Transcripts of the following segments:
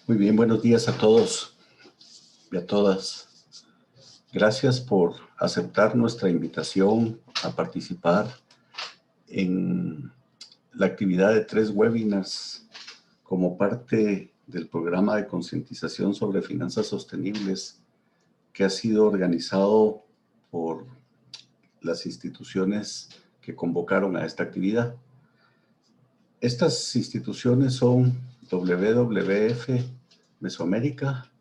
Muy bien, buenos días a todos y a todas. Gracias por aceptar nuestra invitación a participar en la actividad de 3 webinars como parte del programa de concientización sobre finanzas sostenibles que ha sido organizado por las instituciones que convocaron a esta actividad. Estas instituciones son WWF Mesoamérica,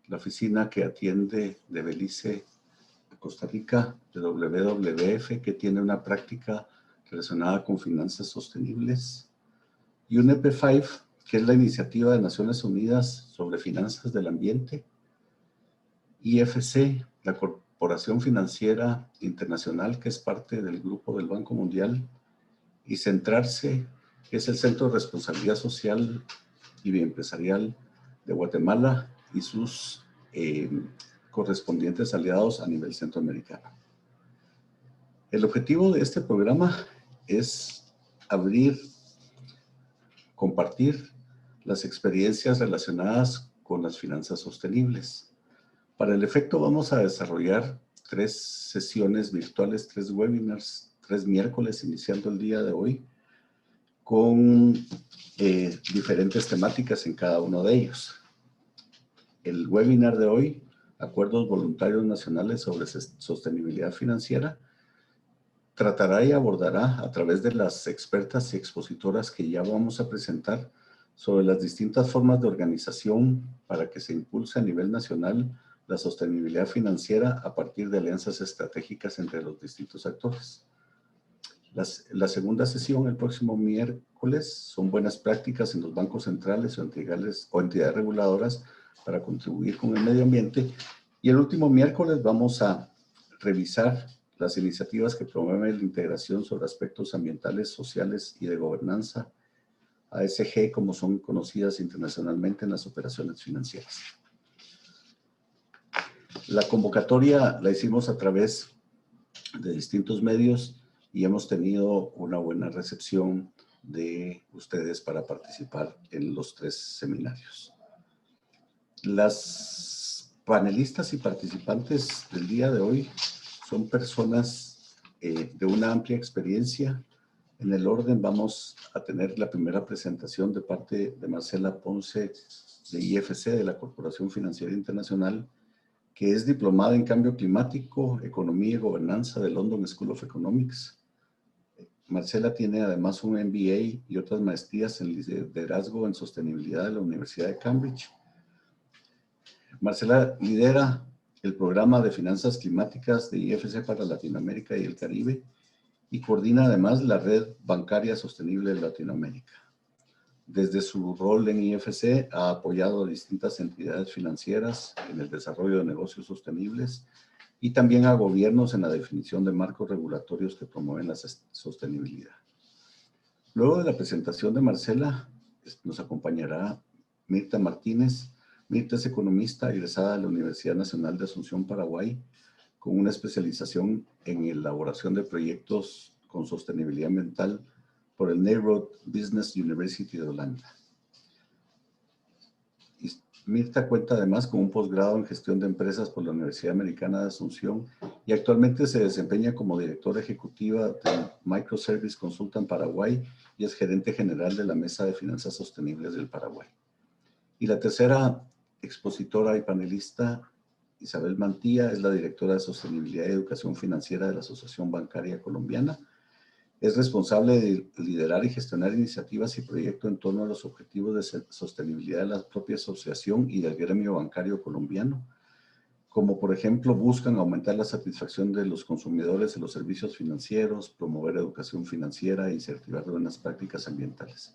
la oficina que atiende de Belice a Costa Rica, de WWF, que tiene una práctica relacionada con finanzas sostenibles, y UNEP5, que es la iniciativa de Naciones Unidas sobre finanzas del ambiente, IFC, la Corporación Financiera Internacional, que es parte del grupo del Banco Mundial, y Centrarse, que es el Centro de Responsabilidad Social y Bioempresarial de Guatemala y sus correspondientes aliados a nivel centroamericano. El objetivo de este programa es compartir las experiencias relacionadas con las finanzas sostenibles. Para el efecto vamos a desarrollar 3 sesiones virtuales, 3 webinars, 3 miércoles iniciando el día de hoy, con diferentes temáticas en cada uno de ellos. El webinar de hoy, Acuerdos Voluntarios Nacionales sobre Sostenibilidad Financiera, tratará y abordará a través de las expertas y expositoras que ya vamos a presentar sobre las distintas formas de organización para que se impulse a nivel nacional la sostenibilidad financiera a partir de alianzas estratégicas entre los distintos actores. La segunda sesión, el próximo miércoles, son buenas prácticas en los bancos centrales o entidades reguladoras para contribuir con el medio ambiente. Y el último miércoles vamos a revisar las iniciativas que promueven la integración sobre aspectos ambientales, sociales y de gobernanza, ASG, como son conocidas internacionalmente en las operaciones financieras. La convocatoria la hicimos a través de distintos medios y hemos tenido una buena recepción de ustedes para participar en los 3 seminarios. Las panelistas y participantes del día de hoy son personas de una amplia experiencia. En el orden vamos a tener la primera presentación de parte de Marcela Ponce de IFC, de la Corporación Financiera Internacional, que es diplomada en Cambio Climático, Economía y Gobernanza de London School of Economics. Marcela tiene además un MBA y otras maestrías en liderazgo en sostenibilidad de la Universidad de Cambridge. Marcela lidera el programa de finanzas climáticas de IFC para Latinoamérica y el Caribe y coordina además la red bancaria sostenible de Latinoamérica. Desde su rol en IFC ha apoyado a distintas entidades financieras en el desarrollo de negocios sostenibles y también a gobiernos en la definición de marcos regulatorios que promueven la sostenibilidad. Luego de la presentación de Marcela, nos acompañará Mirta Martínez. Mirta es economista egresada de la Universidad Nacional de Asunción, Paraguay, con una especialización en elaboración de proyectos con sostenibilidad ambiental por el Nederland Business University de Holanda. Mirta cuenta además con un posgrado en gestión de empresas por la Universidad Americana de Asunción y actualmente se desempeña como directora ejecutiva de Microservice Consultant Paraguay y es gerente general de la Mesa de Finanzas Sostenibles del Paraguay. Y la tercera expositora y panelista, Isabel Mantilla, es la directora de Sostenibilidad y Educación Financiera de la Asociación Bancaria Colombiana. Es responsable de liderar y gestionar iniciativas y proyectos en torno a los objetivos de sostenibilidad de la propia asociación y del gremio bancario colombiano, como por ejemplo buscan aumentar la satisfacción de los consumidores en los servicios financieros, promover educación financiera e incentivar buenas prácticas ambientales.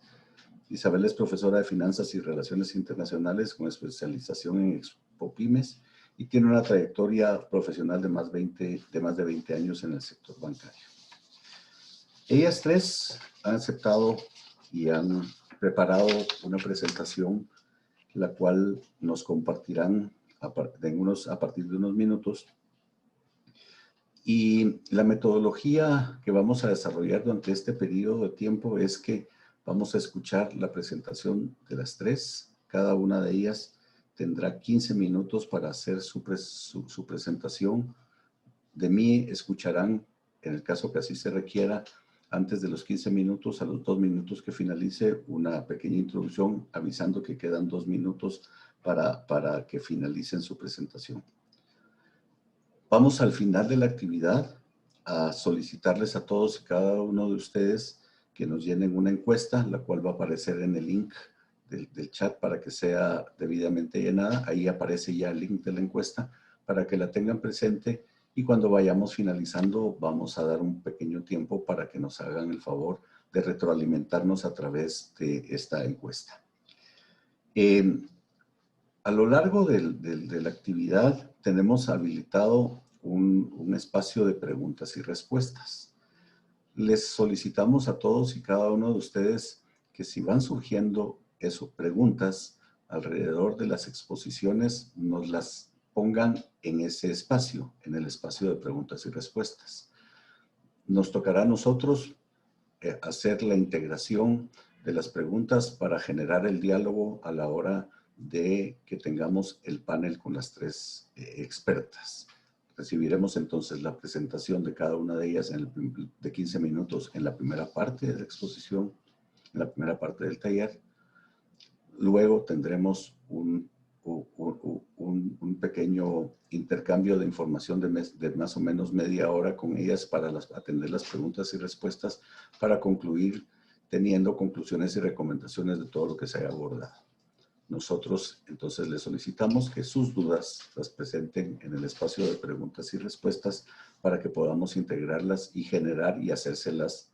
Isabel es profesora de Finanzas y Relaciones Internacionales con especialización en Expopymes y tiene una trayectoria profesional de más de 20 años en el sector bancario. Ellas 3 han aceptado y han preparado una presentación, la cual nos compartirán a partir de unos minutos. Y la metodología que vamos a desarrollar durante este periodo de tiempo es que vamos a escuchar la presentación de las 3. Cada una de ellas tendrá 15 minutos para hacer su presentación. De mí escucharán, en el caso que así se requiera, antes de los 15 minutos, a los 2 minutos que finalice, una pequeña introducción avisando que quedan 2 minutos para que finalicen su presentación. Vamos al final de la actividad a solicitarles a todos y cada uno de ustedes que nos llenen una encuesta, la cual va a aparecer en el link del chat para que sea debidamente llenada. Ahí aparece ya el link de la encuesta para que la tengan presente, y cuando vayamos finalizando vamos a dar un pequeño tiempo para que nos hagan el favor de retroalimentarnos a través de esta encuesta. A lo largo de la actividad tenemos habilitado un espacio de preguntas y respuestas. Les solicitamos a todos y cada uno de ustedes que si van surgiendo preguntas alrededor de las exposiciones, nos las pongan en ese espacio, en el espacio de preguntas y respuestas. Nos tocará a nosotros hacer la integración de las preguntas para generar el diálogo a la hora de que tengamos el panel con las 3 expertas. Recibiremos entonces la presentación de cada una de ellas de 15 minutos en la primera parte de la exposición, en la primera parte del taller. Luego tendremos un pequeño intercambio de información de más o menos media hora con ellas para atender las preguntas y respuestas, para concluir teniendo conclusiones y recomendaciones de todo lo que se haya abordado. Nosotros entonces les solicitamos que sus dudas las presenten en el espacio de preguntas y respuestas para que podamos integrarlas y generar y hacérselas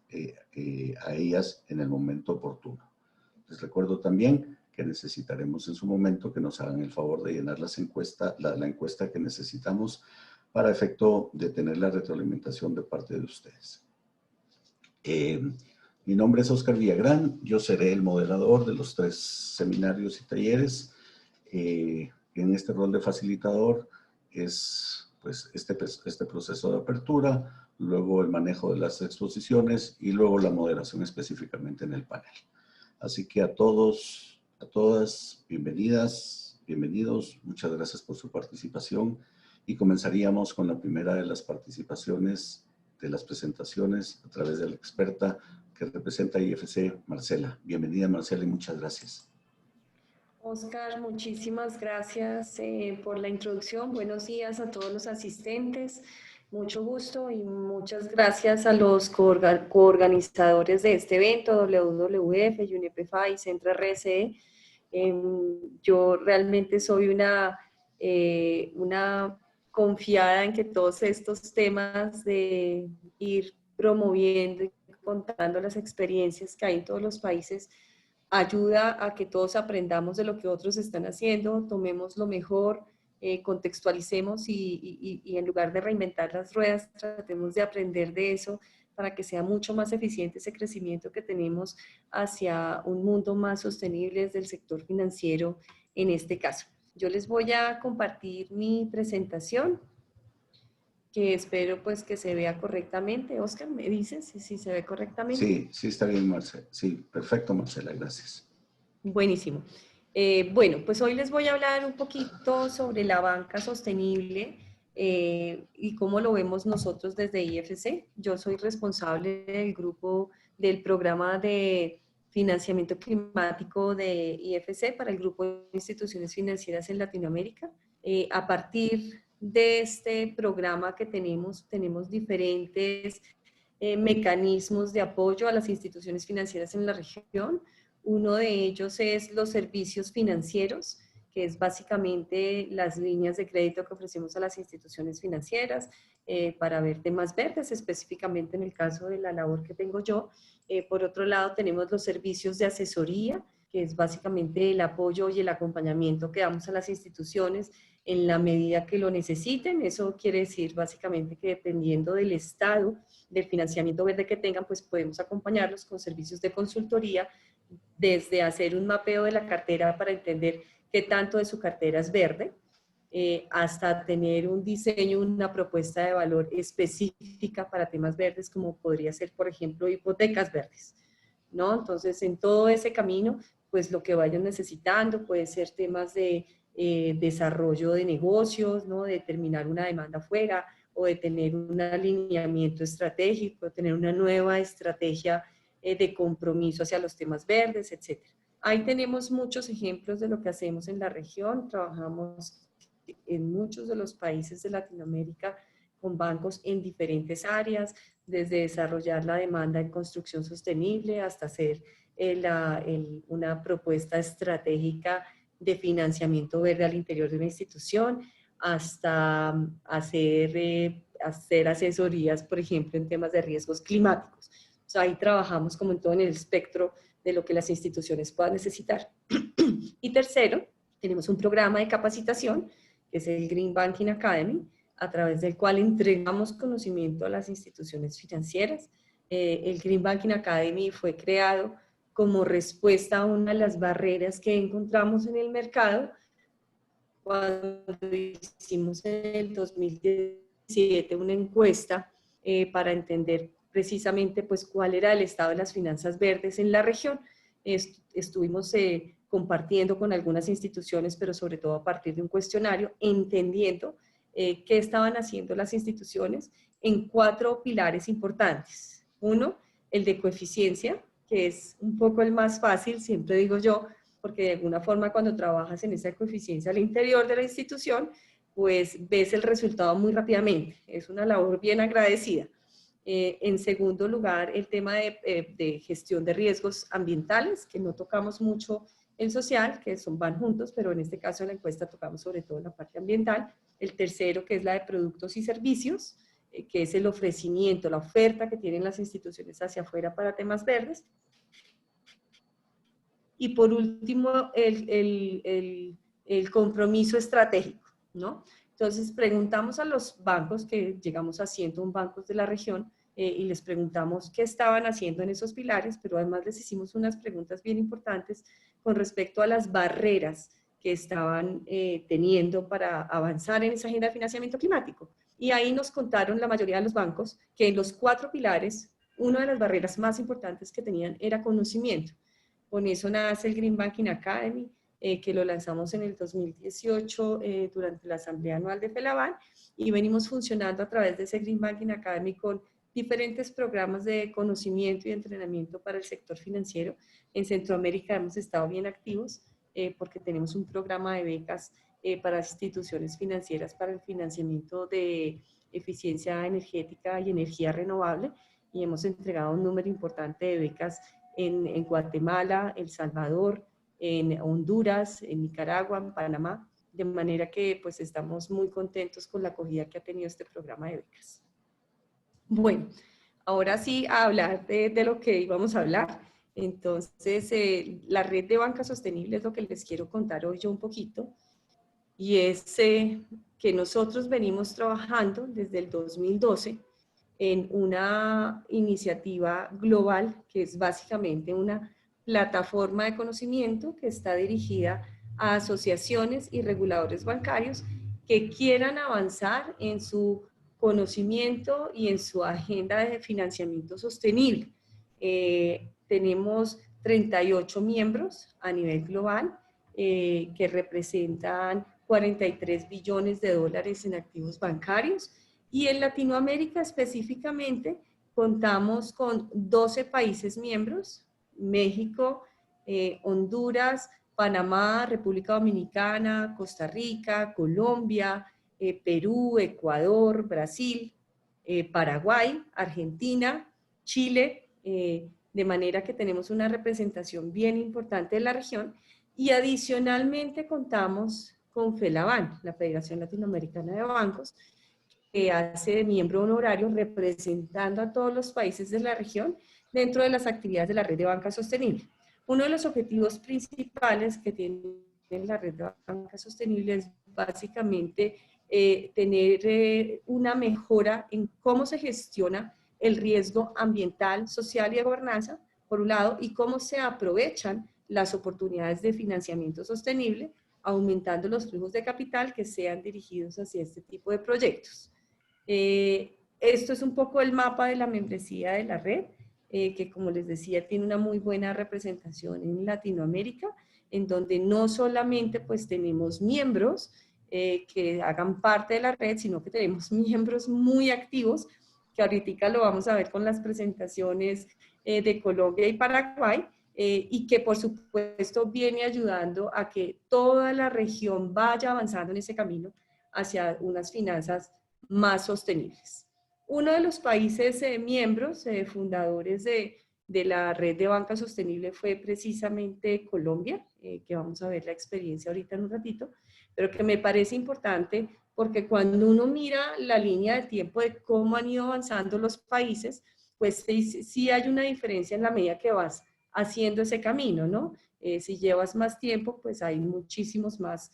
a ellas en el momento oportuno. Les recuerdo también que necesitaremos en su momento que nos hagan el favor de llenar la encuesta que necesitamos para efecto de tener la retroalimentación de parte de ustedes. Mi nombre es Oscar Villagrán, yo seré el moderador de los 3 seminarios y talleres. En este rol de facilitador es pues, este proceso de apertura, luego el manejo de las exposiciones y luego la moderación específicamente en el panel. Así que a todos, a todas, bienvenidas, bienvenidos, muchas gracias por su participación, y comenzaríamos con la primera de las participaciones de las presentaciones a través de la experta que representa IFC, Marcela. Bienvenida, Marcela, y muchas gracias. Oscar, muchísimas gracias por la introducción. Buenos días a todos los asistentes. Mucho gusto y muchas gracias a los coorganizadores de este evento, WWF, UNEPFA y Centro RSE. Yo realmente soy una confiada en que todos estos temas de ir promoviendo y contando las experiencias que hay en todos los países ayuda a que todos aprendamos de lo que otros están haciendo, tomemos lo mejor, contextualicemos y en lugar de reinventar las ruedas, tratemos de aprender de eso para que sea mucho más eficiente ese crecimiento que tenemos hacia un mundo más sostenible desde el sector financiero en este caso. Yo les voy a compartir mi presentación, que espero pues que se vea correctamente. Oscar, ¿me dices si se ve correctamente? Sí, sí está bien, Marcela. Sí, perfecto, Marcela, gracias. Buenísimo. Bueno, pues hoy les voy a hablar un poquito sobre la banca sostenible y cómo lo vemos nosotros desde IFC. Yo soy responsable del grupo del programa de financiamiento climático de IFC para el grupo de instituciones financieras en Latinoamérica. A partir de este programa que tenemos diferentes mecanismos de apoyo a las instituciones financieras en la región. Uno de ellos es los servicios financieros, que es básicamente las líneas de crédito que ofrecemos a las instituciones financieras para ver temas verdes, específicamente en el caso de la labor que tengo yo. Por otro lado, tenemos los servicios de asesoría, que es básicamente el apoyo y el acompañamiento que damos a las instituciones en la medida que lo necesiten. Eso quiere decir básicamente que dependiendo del estado del financiamiento verde que tengan, pues podemos acompañarlos con servicios de consultoría, desde hacer un mapeo de la cartera para entender qué tanto de su cartera es verde, hasta tener un diseño, una propuesta de valor específica para temas verdes, como podría ser, por ejemplo, hipotecas verdes, ¿no? Entonces, en todo ese camino, pues lo que vayan necesitando, puede ser temas de desarrollo de negocios, ¿no? De terminar una demanda fuera, o de tener un alineamiento estratégico, de tener una nueva estrategia de compromiso hacia los temas verdes, etc. Ahí tenemos muchos ejemplos de lo que hacemos en la región. Trabajamos en muchos de los países de Latinoamérica con bancos en diferentes áreas, desde desarrollar la demanda en construcción sostenible hasta hacer una propuesta estratégica de financiamiento verde al interior de una institución, hasta hacer asesorías, por ejemplo, en temas de riesgos climáticos. O sea, ahí trabajamos como en todo en el espectro de lo que las instituciones puedan necesitar. Y tercero, tenemos un programa de capacitación, que es el Green Banking Academy, a través del cual entregamos conocimiento a las instituciones financieras. El Green Banking Academy fue creado como respuesta a una de las barreras que encontramos en el mercado cuando hicimos en el 2017 una encuesta para entender precisamente pues cuál era el estado de las finanzas verdes en la región. Estuvimos compartiendo con algunas instituciones, pero sobre todo a partir de un cuestionario, entendiendo qué estaban haciendo las instituciones en 4 pilares importantes. Uno, el de coeficiencia, que es un poco el más fácil, siempre digo yo, porque de alguna forma cuando trabajas en esa coeficiencia al interior de la institución, pues ves el resultado muy rápidamente. Es una labor bien agradecida. En segundo lugar, el tema de gestión de riesgos ambientales, que no tocamos mucho en social, que van juntos, pero en este caso en la encuesta tocamos sobre todo la parte ambiental. El tercero, que es la de productos y servicios, que es el ofrecimiento, la oferta que tienen las instituciones hacia afuera para temas verdes. Y por último, el compromiso estratégico, ¿no? Entonces, preguntamos a los bancos, que llegamos a 101 bancos de la región, y les preguntamos qué estaban haciendo en esos pilares, pero además les hicimos unas preguntas bien importantes con respecto a las barreras que estaban teniendo para avanzar en esa agenda de financiamiento climático. Y ahí nos contaron la mayoría de los bancos que en los 4 pilares, una de las barreras más importantes que tenían era conocimiento. Con eso nace el Green Banking Academy, que lo lanzamos en el 2018 durante la Asamblea Anual de FELABAN, y venimos funcionando a través de ese Green Banking Academy con diferentes programas de conocimiento y entrenamiento para el sector financiero. En Centroamérica hemos estado bien activos porque tenemos un programa de becas para instituciones financieras para el financiamiento de eficiencia energética y energía renovable, y hemos entregado un número importante de becas en Guatemala, El Salvador, en Honduras, en Nicaragua, en Panamá, de manera que pues estamos muy contentos con la acogida que ha tenido este programa de becas. Bueno, ahora sí a hablar de lo que íbamos a hablar. Entonces, la red de banca sostenible es lo que les quiero contar hoy yo un poquito, y es que nosotros venimos trabajando desde el 2012 en una iniciativa global que es básicamente una plataforma de conocimiento que está dirigida a asociaciones y reguladores bancarios que quieran avanzar en su conocimiento y en su agenda de financiamiento sostenible. Tenemos 38 miembros a nivel global que representan 43 billones de dólares en activos bancarios, y en Latinoamérica específicamente contamos con 12 países miembros: México, Honduras, Panamá, República Dominicana, Costa Rica, Colombia, Perú, Ecuador, Brasil, Paraguay, Argentina, Chile, de manera que tenemos una representación bien importante de la región. Y adicionalmente contamos con FELABAN, la Federación Latinoamericana de Bancos, que hace de miembro honorario representando a todos los países de la región dentro de las actividades de la red de banca sostenible. Uno de los objetivos principales que tiene la red de banca sostenible es básicamente tener una mejora en cómo se gestiona el riesgo ambiental, social y de gobernanza, por un lado, y cómo se aprovechan las oportunidades de financiamiento sostenible, aumentando los flujos de capital que sean dirigidos hacia este tipo de proyectos. Esto es un poco el mapa de la membresía de la red. que como les decía, tiene una muy buena representación en Latinoamérica, en donde no solamente pues tenemos miembros que hagan parte de la red, sino que tenemos miembros muy activos, que ahorita lo vamos a ver con las presentaciones de Colombia y Paraguay, y que por supuesto viene ayudando a que toda la región vaya avanzando en ese camino hacia unas finanzas más sostenibles. Uno de los países miembros, fundadores de la red de banca sostenible fue precisamente Colombia, que vamos a ver la experiencia ahorita en un ratito, pero que me parece importante porque cuando uno mira la línea de tiempo de cómo han ido avanzando los países, pues sí hay una diferencia en la medida que vas haciendo ese camino, ¿no? Si llevas más tiempo, pues hay muchísimos más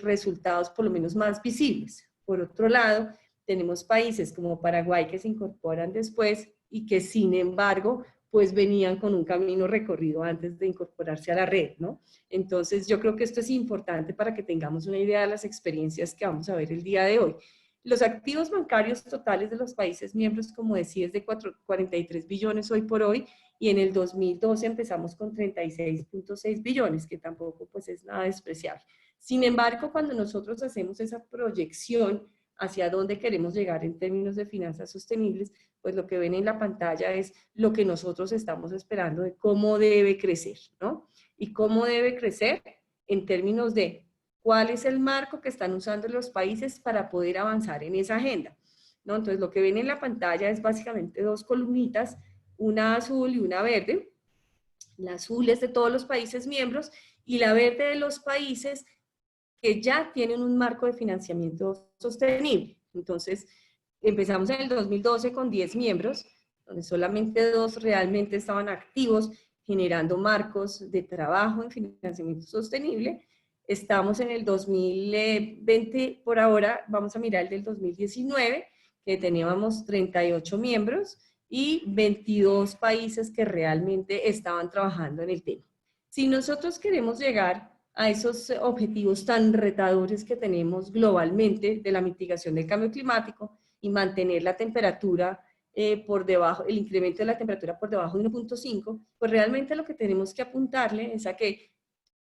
resultados, por lo menos más visibles. Por otro lado, tenemos países como Paraguay que se incorporan después y que sin embargo pues venían con un camino recorrido antes de incorporarse a la red, ¿no? Entonces yo creo que esto es importante para que tengamos una idea de las experiencias que vamos a ver el día de hoy. Los activos bancarios totales de los países miembros, como decía, es de 43 billones hoy por hoy, y en el 2012 empezamos con 36.6 billones, que tampoco pues es nada despreciable. Sin embargo, cuando nosotros hacemos esa proyección hacia dónde queremos llegar en términos de finanzas sostenibles, pues lo que ven en la pantalla es lo que nosotros estamos esperando de cómo debe crecer, ¿no? Y cómo debe crecer en términos de cuál es el marco que están usando los países para poder avanzar en esa agenda, ¿no? Entonces lo que ven en la pantalla es básicamente dos columnitas, una azul y una verde. La azul es de todos los países miembros y la verde de los países que ya tienen un marco de financiamiento sostenible. Entonces, empezamos en el 2012 con 10 miembros, donde solamente 2 realmente estaban activos generando marcos de trabajo en financiamiento sostenible. Estamos en el 2020, por ahora vamos a mirar el del 2019, que teníamos 38 miembros y 22 países que realmente estaban trabajando en el tema. Si nosotros queremos llegar a esos objetivos tan retadores que tenemos globalmente de la mitigación del cambio climático y mantener la temperatura por debajo, el incremento de la temperatura por debajo de 1.5, pues realmente lo que tenemos que apuntarle es a que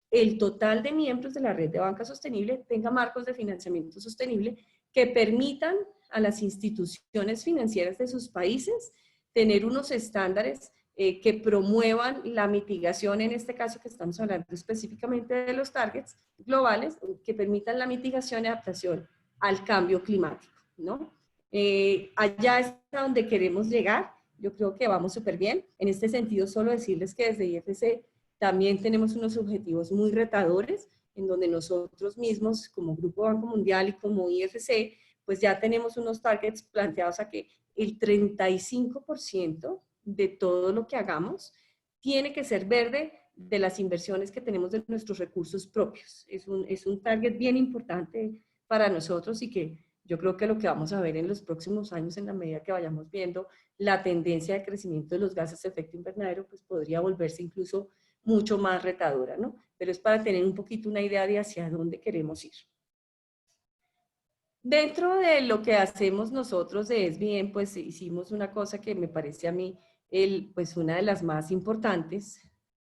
el total de miembros de la red de banca sostenible tenga marcos de financiamiento sostenible que permitan a las instituciones financieras de sus países tener unos estándares que promuevan la mitigación, en este caso que estamos hablando específicamente de los targets globales, que permitan la mitigación y adaptación al cambio climático, ¿no? Allá es a donde queremos llegar. Yo creo que vamos súper bien. En este sentido, solo decirles que desde IFC también tenemos unos objetivos muy retadores, en donde nosotros mismos, como Grupo Banco Mundial y como IFC, pues ya tenemos unos targets planteados a que el 35% de todo lo que hagamos tiene que ser verde de las inversiones que tenemos de nuestros recursos propios. Es un target bien importante para nosotros y que yo creo que lo que vamos a ver en los próximos años, en la medida que vayamos viendo la tendencia de crecimiento de los gases de efecto invernadero, pues podría volverse incluso mucho más retadora, ¿no? Pero es para tener un poquito una idea de hacia dónde queremos ir. Dentro de lo que hacemos nosotros de SBM, pues hicimos una cosa que me parece a mí pues una de las más importantes,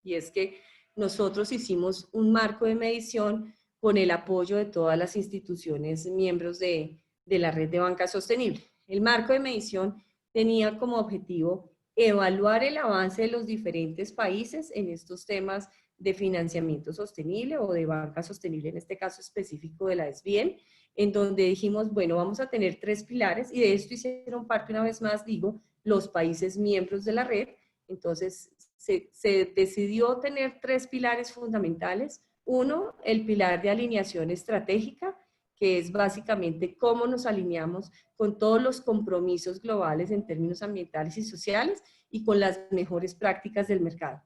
y es que nosotros hicimos un marco de medición con el apoyo de todas las instituciones miembros de la red de banca sostenible. El marco de medición tenía como objetivo evaluar el avance de los diferentes países en estos temas de financiamiento sostenible o de banca sostenible, en este caso específico de la SBM, en donde dijimos, bueno, vamos a tener 3 pilares, y de esto hicieron parte, una vez más digo, los países miembros de la red. Entonces se decidió tener 3 pilares fundamentales. Uno, el pilar de alineación estratégica, que es básicamente cómo nos alineamos con todos los compromisos globales en términos ambientales y sociales y con las mejores prácticas del mercado.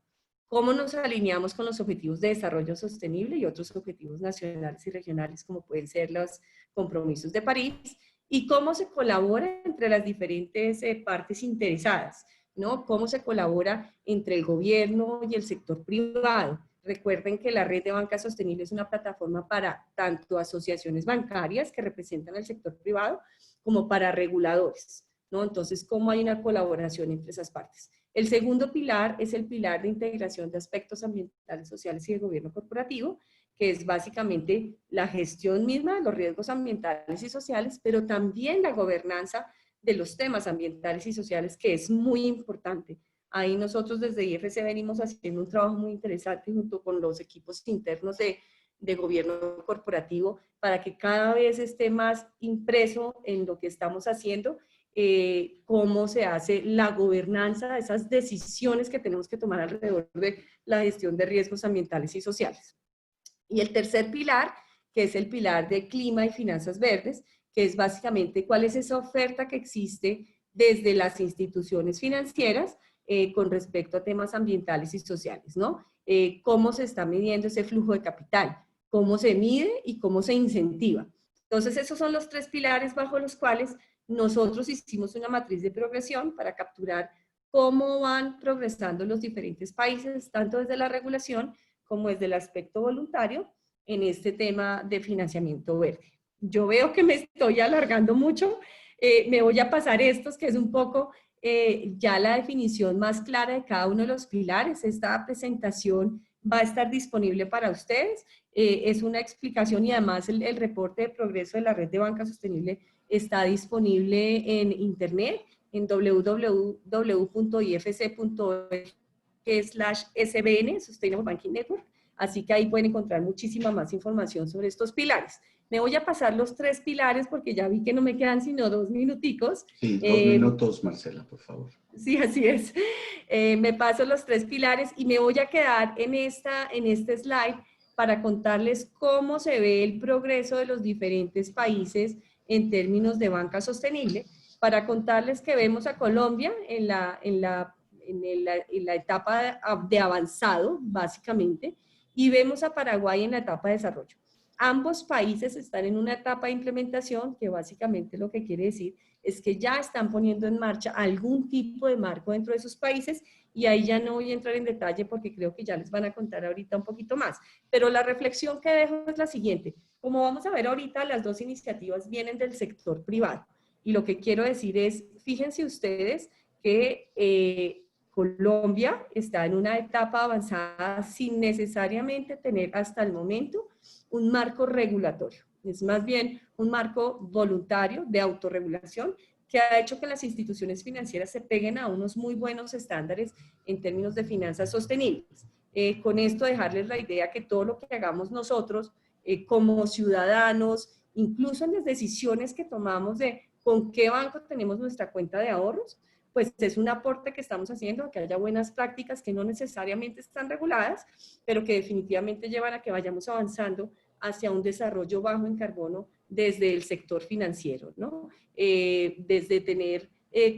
Cómo nos alineamos con los objetivos de desarrollo sostenible y otros objetivos nacionales y regionales, como pueden ser los compromisos de París, y cómo se colabora entre las diferentes partes interesadas, ¿no? Cómo se colabora entre el gobierno y el sector privado. Recuerden que la red de banca sostenible es una plataforma para tanto asociaciones bancarias que representan al sector privado como para reguladores, ¿no? Entonces, ¿cómo hay una colaboración entre esas partes? El segundo pilar es el pilar de integración de aspectos ambientales, sociales y de gobierno corporativo, que es básicamente la gestión misma de los riesgos ambientales y sociales, pero también la gobernanza de los temas ambientales y sociales, que es muy importante. Ahí nosotros desde IFC venimos haciendo un trabajo muy interesante junto con los equipos internos de gobierno corporativo para que cada vez esté más impreso en lo que estamos haciendo, cómo se hace la gobernanza de esas decisiones que tenemos que tomar alrededor de la gestión de riesgos ambientales y sociales. Y el tercer pilar, que es el pilar de clima y finanzas verdes, que es básicamente cuál es esa oferta que existe desde las instituciones financieras con respecto a temas ambientales y sociales, ¿no? Cómo se está midiendo ese flujo de capital, cómo se mide y cómo se incentiva. Entonces, esos son los tres pilares bajo los cuales nosotros hicimos una matriz de progresión para capturar cómo van progresando los diferentes países, tanto desde la regulación como desde el aspecto voluntario en este tema de financiamiento verde. Yo veo que me estoy alargando mucho, me voy a pasar estos, que es un poco ya la definición más clara de cada uno de los pilares. Esta presentación va a estar disponible para ustedes. Es una explicación y además el reporte de progreso de la red de banca sostenible está disponible en internet en www.ifc.org/SBN, Sustainable Banking Network. Así que ahí pueden encontrar muchísima más información sobre estos pilares. Me voy a pasar los tres pilares porque ya vi que no me quedan sino 2 minuticos. Sí, 2 minutos, Marcela, por favor. Sí, así es. Me paso los tres pilares y me voy a quedar en este slide para contarles cómo se ve el progreso de los diferentes países en términos de banca sostenible, para contarles que vemos a Colombia en la etapa de avanzado, básicamente, y vemos a Paraguay en la etapa de desarrollo. Ambos países están en una etapa de implementación, que básicamente lo que quiere decir es que ya están poniendo en marcha algún tipo de marco dentro de sus países, y ahí ya no voy a entrar en detalle porque creo que ya les van a contar ahorita un poquito más. Pero la reflexión que dejo es la siguiente. Como vamos a ver ahorita, las dos iniciativas vienen del sector privado. Y lo que quiero decir es, fíjense ustedes que Colombia está en una etapa avanzada sin necesariamente tener hasta el momento un marco regulatorio. Es más bien un marco voluntario de autorregulación que ha hecho que las instituciones financieras se peguen a unos muy buenos estándares en términos de finanzas sostenibles. Con esto dejarles la idea que todo lo que hagamos nosotros como ciudadanos, incluso en las decisiones que tomamos de con qué banco tenemos nuestra cuenta de ahorros, pues es un aporte que estamos haciendo a que haya buenas prácticas que no necesariamente están reguladas, pero que definitivamente llevan a que vayamos avanzando hacia un desarrollo bajo en carbono desde el sector financiero, ¿no? Desde tener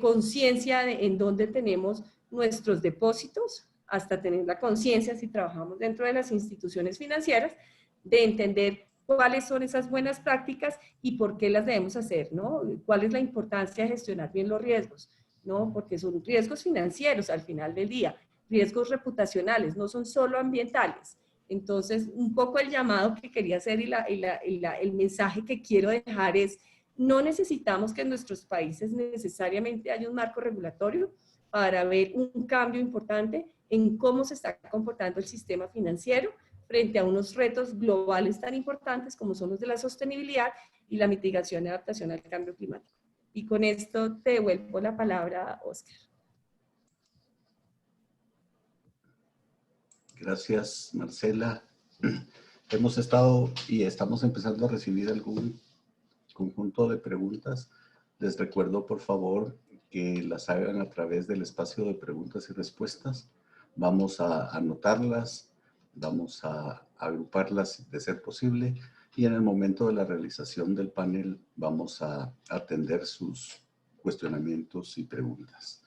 conciencia en dónde tenemos nuestros depósitos, hasta tener la conciencia, si trabajamos dentro de las instituciones financieras, de entender cuáles son esas buenas prácticas y por qué las debemos hacer, ¿no? ¿Cuál es la importancia de gestionar bien los riesgos? ¿No? Porque son riesgos financieros al final del día, riesgos reputacionales, no son solo ambientales. Entonces, un poco el llamado que quería hacer y el mensaje que quiero dejar es, no necesitamos que en nuestros países necesariamente haya un marco regulatorio para ver un cambio importante en cómo se está comportando el sistema financiero frente a unos retos globales tan importantes como son los de la sostenibilidad y la mitigación y adaptación al cambio climático. Y con esto te devuelvo la palabra, Oscar. Gracias, Marcela. Hemos estado y estamos empezando a recibir algún conjunto de preguntas. Les recuerdo, por favor, que las hagan a través del espacio de preguntas y respuestas. Vamos a anotarlas, vamos a agruparlas de ser posible, y en el momento de la realización del panel vamos a atender sus cuestionamientos y preguntas.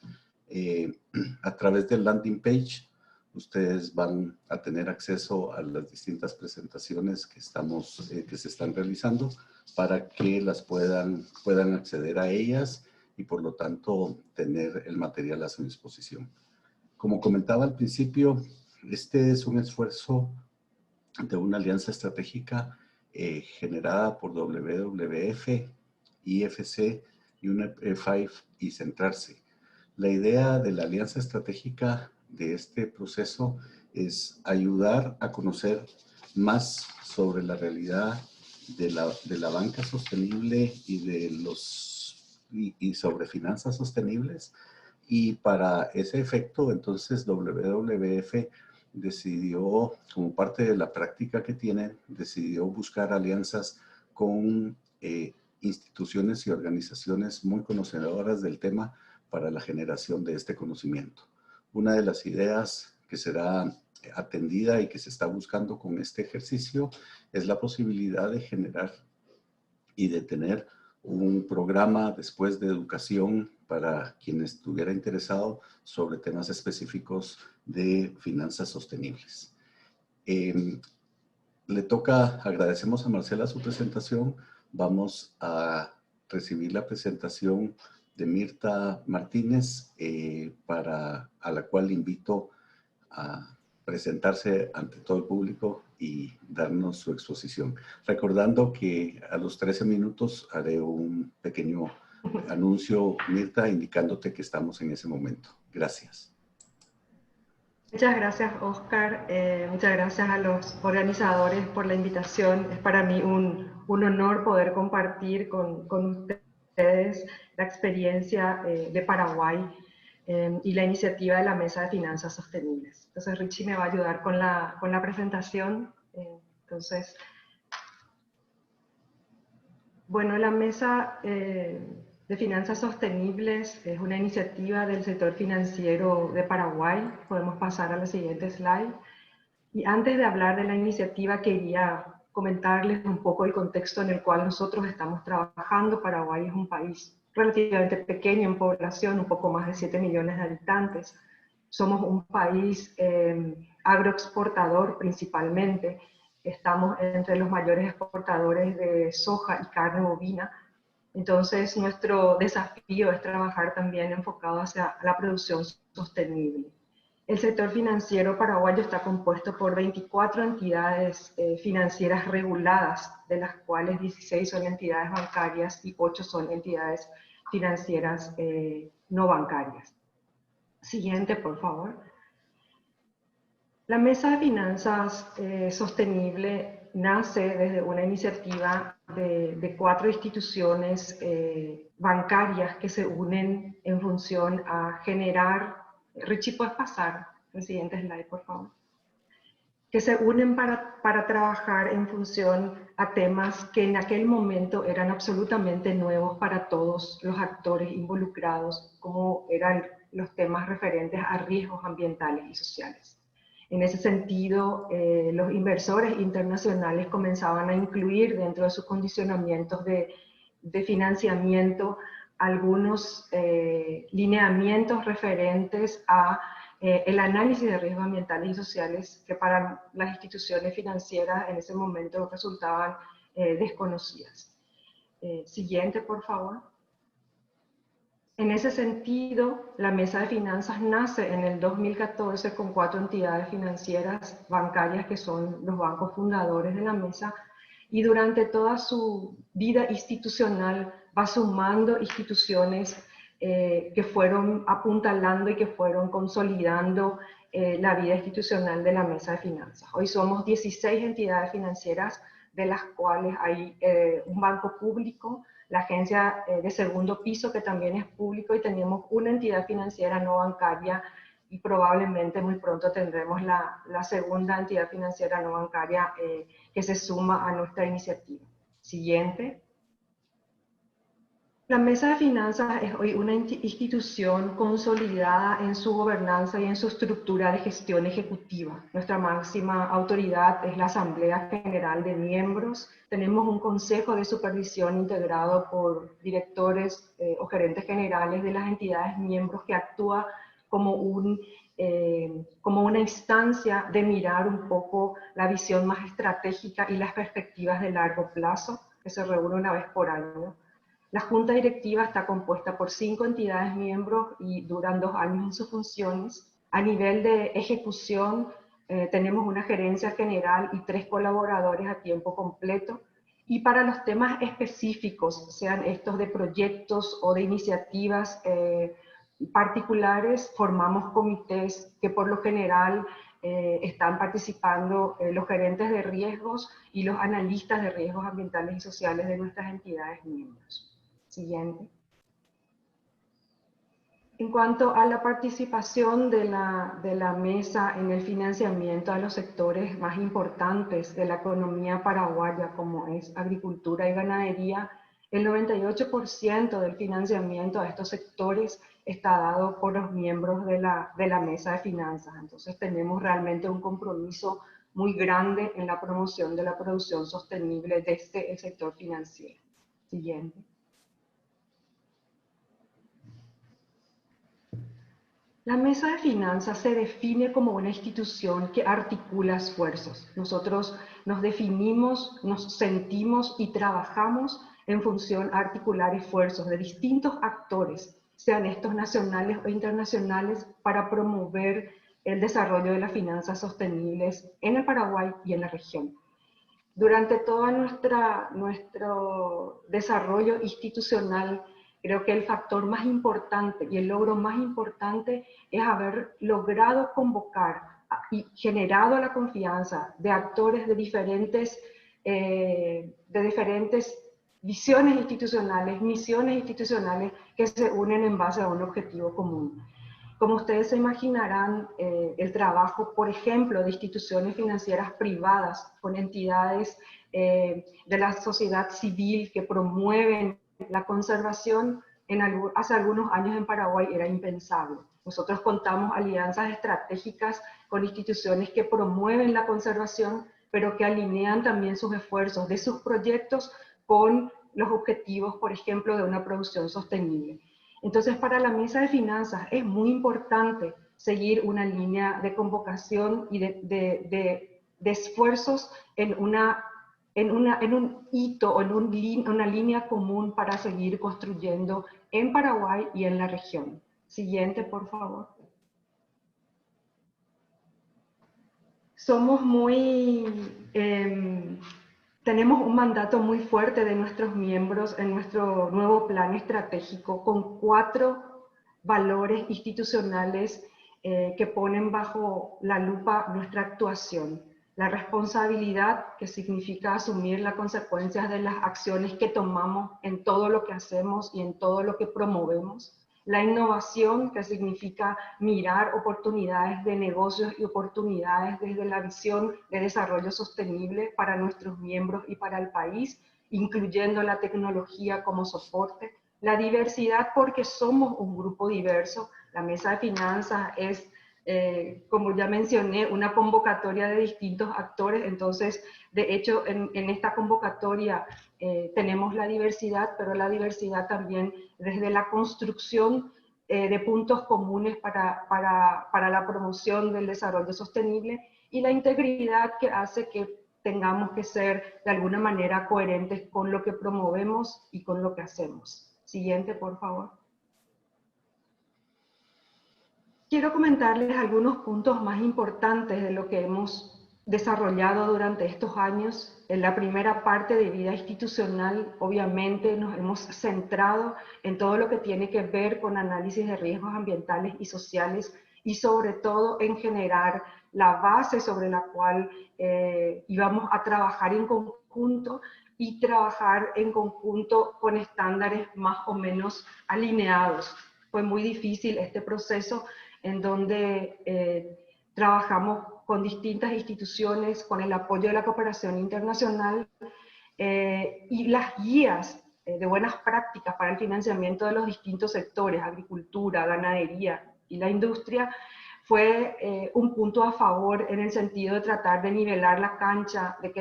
A través del landing page, ustedes van a tener acceso a las distintas presentaciones que se están realizando para que las puedan acceder a ellas y por lo tanto tener el material a su disposición. Como comentaba al principio, este es un esfuerzo de una alianza estratégica generada por WWF, IFC, UNEP 5 y Centrarse. La idea de la alianza estratégica de este proceso es ayudar a conocer más sobre la realidad de la banca sostenible y sobre finanzas sostenibles. Y para ese efecto, entonces, WWF decidió, como parte de la práctica que tiene, decidió buscar alianzas con instituciones y organizaciones muy conocedoras del tema para la generación de este conocimiento. Una de las ideas que será atendida y que se está buscando con este ejercicio es la posibilidad de generar y de tener un programa después de educación para quien estuviera interesado sobre temas específicos de finanzas sostenibles. Agradecemos a Marcela su presentación. Vamos a recibir la presentación de Mirta Martínez, a la cual invito a presentarse ante todo el público y darnos su exposición. Recordando que a los 13 minutos haré un pequeño anuncio, Mirta, indicándote que estamos en ese momento. Gracias. Muchas gracias, Oscar. Muchas gracias a los organizadores por la invitación. Es para mí un honor poder compartir con ustedes la experiencia de Paraguay y la iniciativa de la Mesa de Finanzas Sostenibles. Entonces, Richie me va a ayudar con la presentación. Bueno, la Mesa de Finanzas Sostenibles es una iniciativa del sector financiero de Paraguay. Podemos pasar a la siguiente slide. Y antes de hablar de la iniciativa, quería comentarles un poco el contexto en el cual nosotros estamos trabajando. Paraguay es un país relativamente pequeño en población, un poco más de 7 millones de habitantes. Somos un país agroexportador principalmente. Estamos entre los mayores exportadores de soja y carne bovina. Entonces, nuestro desafío es trabajar también enfocado hacia la producción sostenible. El sector financiero paraguayo está compuesto por 24 entidades financieras reguladas, de las cuales 16 son entidades bancarias y 8 son entidades financieras no bancarias. Siguiente, por favor. La Mesa de Finanzas Sostenible nace desde una iniciativa de 4 instituciones bancarias que se unen en función a generar. Richie, ¿puedes pasar el siguiente slide, por favor? Que se unen para trabajar en función a temas que en aquel momento eran absolutamente nuevos para todos los actores involucrados, como eran los temas referentes a riesgos ambientales y sociales. En ese sentido, los inversores internacionales comenzaban a incluir dentro de sus condicionamientos de financiamiento algunos lineamientos referentes a el análisis de riesgos ambientales y sociales que para las instituciones financieras en ese momento resultaban desconocidas. Siguiente, por favor. En ese sentido, la Mesa de Finanzas nace en el 2014 con 4 entidades financieras bancarias que son los bancos fundadores de la Mesa, y durante toda su vida institucional va sumando instituciones que fueron apuntalando y que fueron consolidando la vida institucional de la Mesa de Finanzas. Hoy somos 16 entidades financieras, de las cuales hay un banco público, la agencia de segundo piso, que también es público, y tenemos una entidad financiera no bancaria, y probablemente muy pronto tendremos la segunda entidad financiera no bancaria que se suma a nuestra iniciativa. Siguiente. La Mesa de Finanzas es hoy una institución consolidada en su gobernanza y en su estructura de gestión ejecutiva. Nuestra máxima autoridad es la Asamblea General de Miembros. Tenemos un consejo de supervisión integrado por directores o gerentes generales de las entidades miembros, que actúa como una instancia de mirar un poco la visión más estratégica y las perspectivas de largo plazo, que se reúne una vez por año. La Junta Directiva está compuesta por 5 entidades miembros y duran 2 años en sus funciones. A nivel de ejecución, tenemos una gerencia general y 3 colaboradores a tiempo completo. Y para los temas específicos, sean estos de proyectos o de iniciativas particulares formamos comités que por lo general están participando los gerentes de riesgos y los analistas de riesgos ambientales y sociales de nuestras entidades miembros. Siguiente. En cuanto a la participación de la mesa en el financiamiento a los sectores más importantes de la economía paraguaya, como es agricultura y ganadería, el 98% del financiamiento a estos sectores está dado por los miembros de la mesa de finanzas. Entonces tenemos realmente un compromiso muy grande en la promoción de la producción sostenible desde el sector financiero. Siguiente. La mesa de finanzas se define como una institución que articula esfuerzos. Nosotros nos definimos, nos sentimos y trabajamos en función a articular esfuerzos de distintos actores, sean estos nacionales o internacionales, para promover el desarrollo de las finanzas sostenibles en el Paraguay y en la región. Durante todo nuestro desarrollo institucional, creo que el factor más importante y el logro más importante es haber logrado convocar y generado la confianza de actores de diferentes visiones institucionales, misiones institucionales que se unen en base a un objetivo común. Como ustedes se imaginarán, el trabajo, por ejemplo, de instituciones financieras privadas con entidades de la sociedad civil que promueven la conservación, hace algunos años en Paraguay era impensable. Nosotros contamos alianzas estratégicas con instituciones que promueven la conservación, pero que alinean también sus esfuerzos de sus proyectos con los objetivos, por ejemplo, de una producción sostenible. Entonces, para la mesa de finanzas es muy importante seguir una línea de convocación y de esfuerzos en un hito o en una línea común para seguir construyendo en Paraguay y en la región. Siguiente, por favor. Tenemos un mandato muy fuerte de nuestros miembros en nuestro nuevo plan estratégico con 4 valores institucionales que ponen bajo la lupa nuestra actuación. La responsabilidad, que significa asumir las consecuencias de las acciones que tomamos en todo lo que hacemos y en todo lo que promovemos. La innovación, que significa mirar oportunidades de negocios y oportunidades desde la visión de desarrollo sostenible para nuestros miembros y para el país, incluyendo la tecnología como soporte. La diversidad, porque somos un grupo diverso. La mesa de finanzas es, como ya mencioné, una convocatoria de distintos actores. Entonces, de hecho, en esta convocatoria tenemos la diversidad, pero la diversidad también desde la construcción de puntos comunes para la promoción del desarrollo sostenible, y la integridad, que hace que tengamos que ser de alguna manera coherentes con lo que promovemos y con lo que hacemos. Siguiente, por favor. Quiero comentarles algunos puntos más importantes de lo que hemos desarrollado durante estos años. En la primera parte de vida institucional, obviamente, nos hemos centrado en todo lo que tiene que ver con análisis de riesgos ambientales y sociales, y sobre todo en generar la base sobre la cual íbamos a trabajar en conjunto, y trabajar en conjunto con estándares más o menos alineados. Fue muy difícil este proceso, en donde trabajamos con distintas instituciones, con el apoyo de la cooperación internacional y las guías de buenas prácticas para el financiamiento de los distintos sectores, agricultura, ganadería y la industria. Fue un punto a favor en el sentido de tratar de nivelar la cancha, de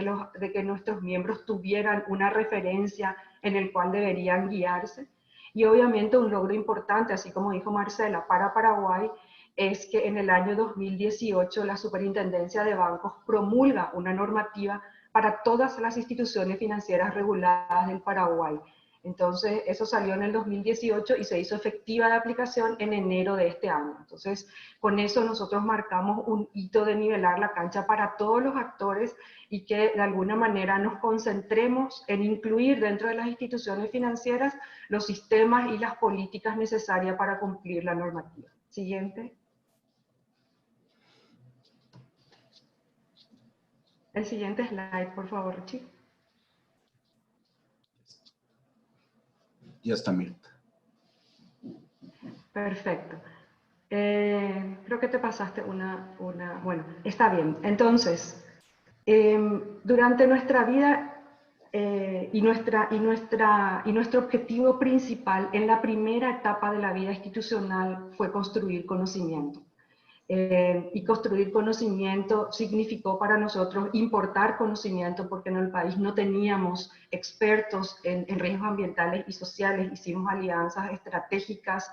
que nuestros miembros tuvieran una referencia en el cual deberían guiarse. Y obviamente un logro importante, así como dijo Marcela, para Paraguay, es que en el año 2018 la Superintendencia de Bancos promulga una normativa para todas las instituciones financieras reguladas del Paraguay. Entonces, eso salió en el 2018 y se hizo efectiva la aplicación en enero de este año. Entonces, con eso nosotros marcamos un hito de nivelar la cancha para todos los actores y que de alguna manera nos concentremos en incluir dentro de las instituciones financieras los sistemas y las políticas necesarias para cumplir la normativa. Siguiente. El siguiente slide, por favor, Richie. Ya está, Mirta. Perfecto. Creo que te pasaste bueno, está bien. Entonces, durante nuestra vida y nuestro objetivo principal en la primera etapa de la vida institucional fue construir conocimiento. Y construir conocimiento significó para nosotros importar conocimiento porque en el país no teníamos expertos en riesgos ambientales y sociales. Hicimos alianzas estratégicas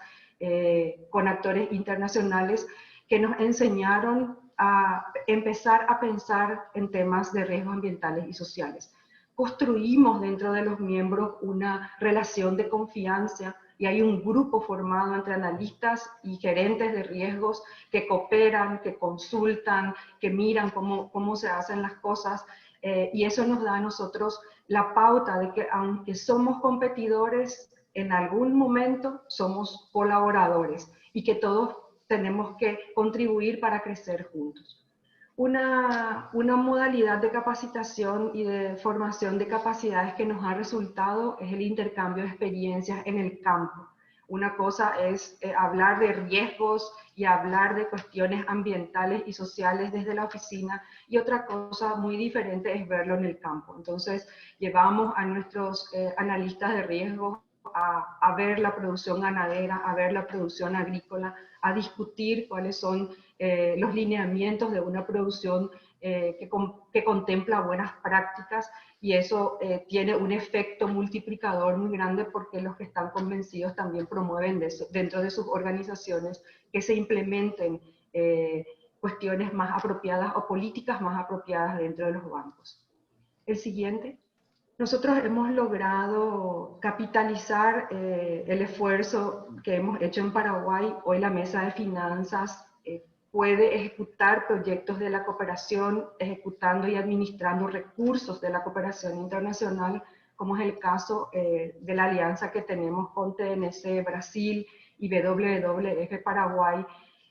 con actores internacionales que nos enseñaron a empezar a pensar en temas de riesgos ambientales y sociales. Construimos dentro de los miembros una relación de confianza y hay un grupo formado entre analistas y gerentes de riesgos que cooperan, que consultan, que miran cómo se hacen las cosas, y eso nos da a nosotros la pauta de que aunque somos competidores, en algún momento somos colaboradores y que todos tenemos que contribuir para crecer juntos. Una modalidad de capacitación y de formación de capacidades que nos ha resultado es el intercambio de experiencias en el campo. Una cosa es hablar de riesgos y hablar de cuestiones ambientales y sociales desde la oficina, y otra cosa muy diferente es verlo en el campo. Entonces, llevamos a nuestros analistas de riesgos a ver la producción ganadera, a ver la producción agrícola, a discutir cuáles son los lineamientos de una producción que contempla buenas prácticas, y eso tiene un efecto multiplicador muy grande porque los que están convencidos también promueven dentro de sus organizaciones que se implementen cuestiones más apropiadas o políticas más apropiadas dentro de los bancos. El siguiente. Nosotros hemos logrado capitalizar el esfuerzo que hemos hecho en Paraguay. Hoy la Mesa de Finanzas puede ejecutar proyectos de la cooperación, ejecutando y administrando recursos de la cooperación internacional, como es el caso de la alianza que tenemos con TNC Brasil y WWF Paraguay,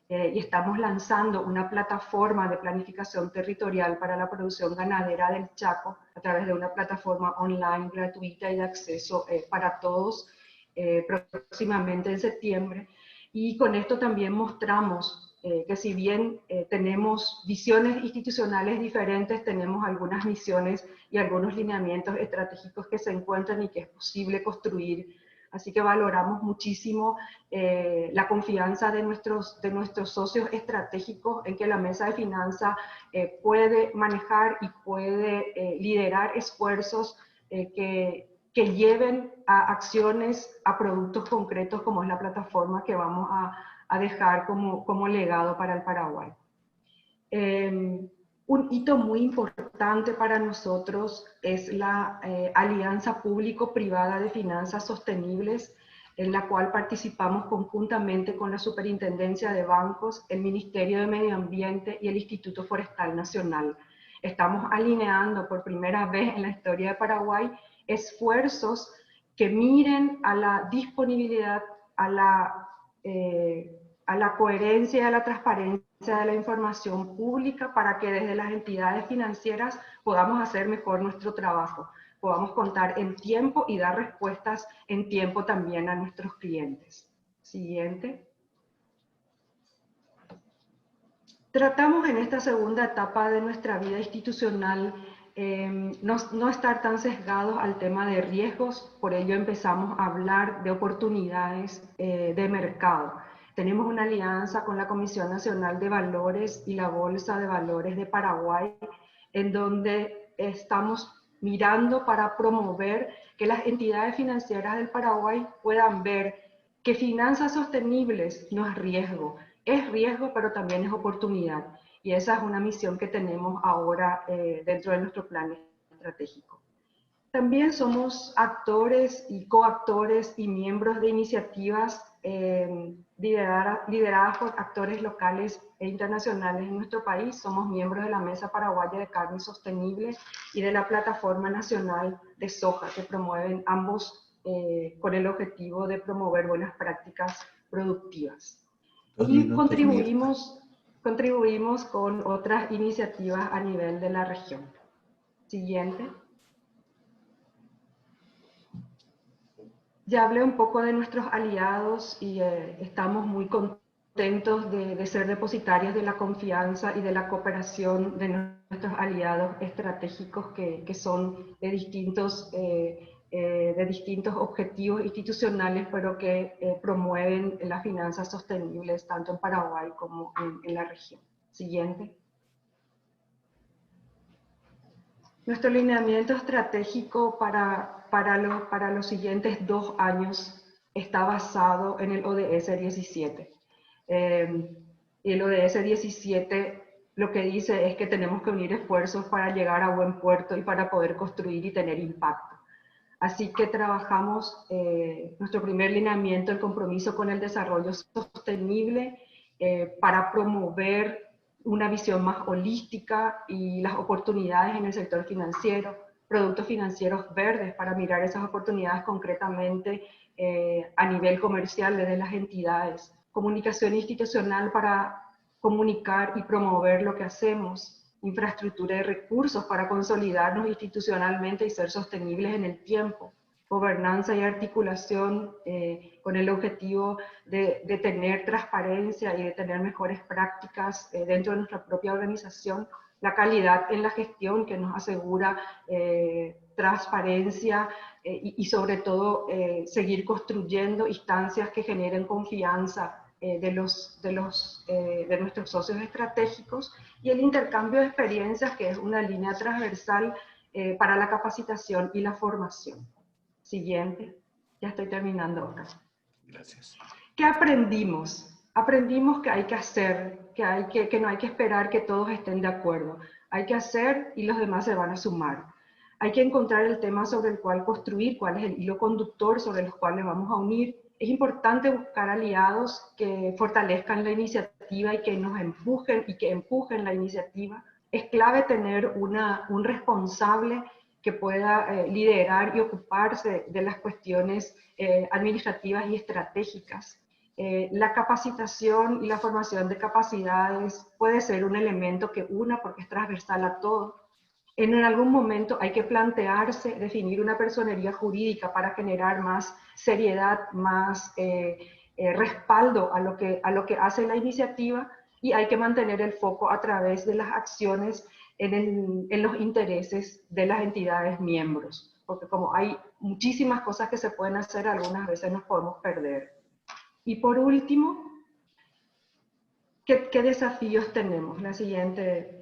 y estamos lanzando una plataforma de planificación territorial para la producción ganadera del Chaco a través de una plataforma online gratuita y de acceso para todos próximamente en septiembre. Y con esto también mostramos que si bien tenemos visiones institucionales diferentes, tenemos algunas misiones y algunos lineamientos estratégicos que se encuentran y que es posible construir. Así que valoramos muchísimo la confianza de nuestros socios estratégicos en que la Mesa de Finanzas puede manejar y puede liderar esfuerzos que lleven a acciones, a productos concretos como es la plataforma que vamos a dejar como legado para el Paraguay. Un hito muy importante para nosotros es la Alianza Público-Privada de Finanzas Sostenibles, en la cual participamos conjuntamente con la Superintendencia de Bancos, el Ministerio de Medio Ambiente y el Instituto Forestal Nacional. Estamos alineando por primera vez en la historia de Paraguay esfuerzos que miren a la disponibilidad, a la coherencia y a la transparencia de la información pública para que desde las entidades financieras podamos hacer mejor nuestro trabajo, podamos contar en tiempo y dar respuestas en tiempo también a nuestros clientes. Siguiente. Tratamos en esta segunda etapa de nuestra vida institucional no estar tan sesgados al tema de riesgos, por ello empezamos a hablar de oportunidades de mercado. Tenemos una alianza con la Comisión Nacional de Valores y la Bolsa de Valores de Paraguay, en donde estamos mirando para promover que las entidades financieras del Paraguay puedan ver que finanzas sostenibles no es riesgo, pero también es oportunidad. Y esa es una misión que tenemos ahora dentro de nuestro plan estratégico. También somos actores y coactores y miembros de iniciativas lideradas por actores locales e internacionales en nuestro país. Somos miembros de la Mesa Paraguaya de Carne Sostenible y de la Plataforma Nacional de Soja, que promueven ambos con el objetivo de promover buenas prácticas productivas. 2 Y minutos, Mirta. contribuimos con otras iniciativas a nivel de la región. Siguiente. Ya hablé un poco de nuestros aliados y estamos muy contentos de ser depositarios de la confianza y de la cooperación de nuestros aliados estratégicos que son de distintos objetivos institucionales, pero que promueven las finanzas sostenibles tanto en Paraguay como en la región. Siguiente. Nuestro lineamiento estratégico para los siguientes 2 años está basado en el ODS 17. El ODS 17 lo que dice es que tenemos que unir esfuerzos para llegar a buen puerto y para poder construir y tener impacto. Así que trabajamos nuestro primer lineamiento, el compromiso con el desarrollo sostenible para promover una visión más holística y las oportunidades en el sector financiero, productos financieros verdes para mirar esas oportunidades concretamente a nivel comercial desde las entidades, comunicación institucional para comunicar y promover lo que hacemos, infraestructura de recursos para consolidarnos institucionalmente y ser sostenibles en el tiempo, gobernanza y articulación con el objetivo de tener transparencia y de tener mejores prácticas dentro de nuestra propia organización, la calidad en la gestión que nos asegura transparencia y sobre todo seguir construyendo instancias que generen confianza de nuestros socios estratégicos, y el intercambio de experiencias, que es una línea transversal para la capacitación y la formación. Siguiente. Ya estoy terminando acá. Gracias. ¿Qué aprendimos? Aprendimos que hay que hacer, que no hay que esperar que todos estén de acuerdo. Hay que hacer y los demás se van a sumar. Hay que encontrar el tema sobre el cual construir, cuál es el hilo conductor sobre los cuales vamos a unir. Es importante buscar aliados que fortalezcan la iniciativa y que nos empujen y que empujen la iniciativa. Es clave tener un responsable que pueda liderar y ocuparse de las cuestiones administrativas y estratégicas. La capacitación y la formación de capacidades puede ser un elemento que una porque es transversal a todo. En algún momento hay que plantearse definir una personería jurídica para generar más seriedad, más respaldo a lo que hace la iniciativa, y hay que mantener el foco a través de las acciones en los intereses de las entidades miembros, porque como hay muchísimas cosas que se pueden hacer, algunas veces nos podemos perder. Y por último, ¿qué desafíos tenemos? La siguiente.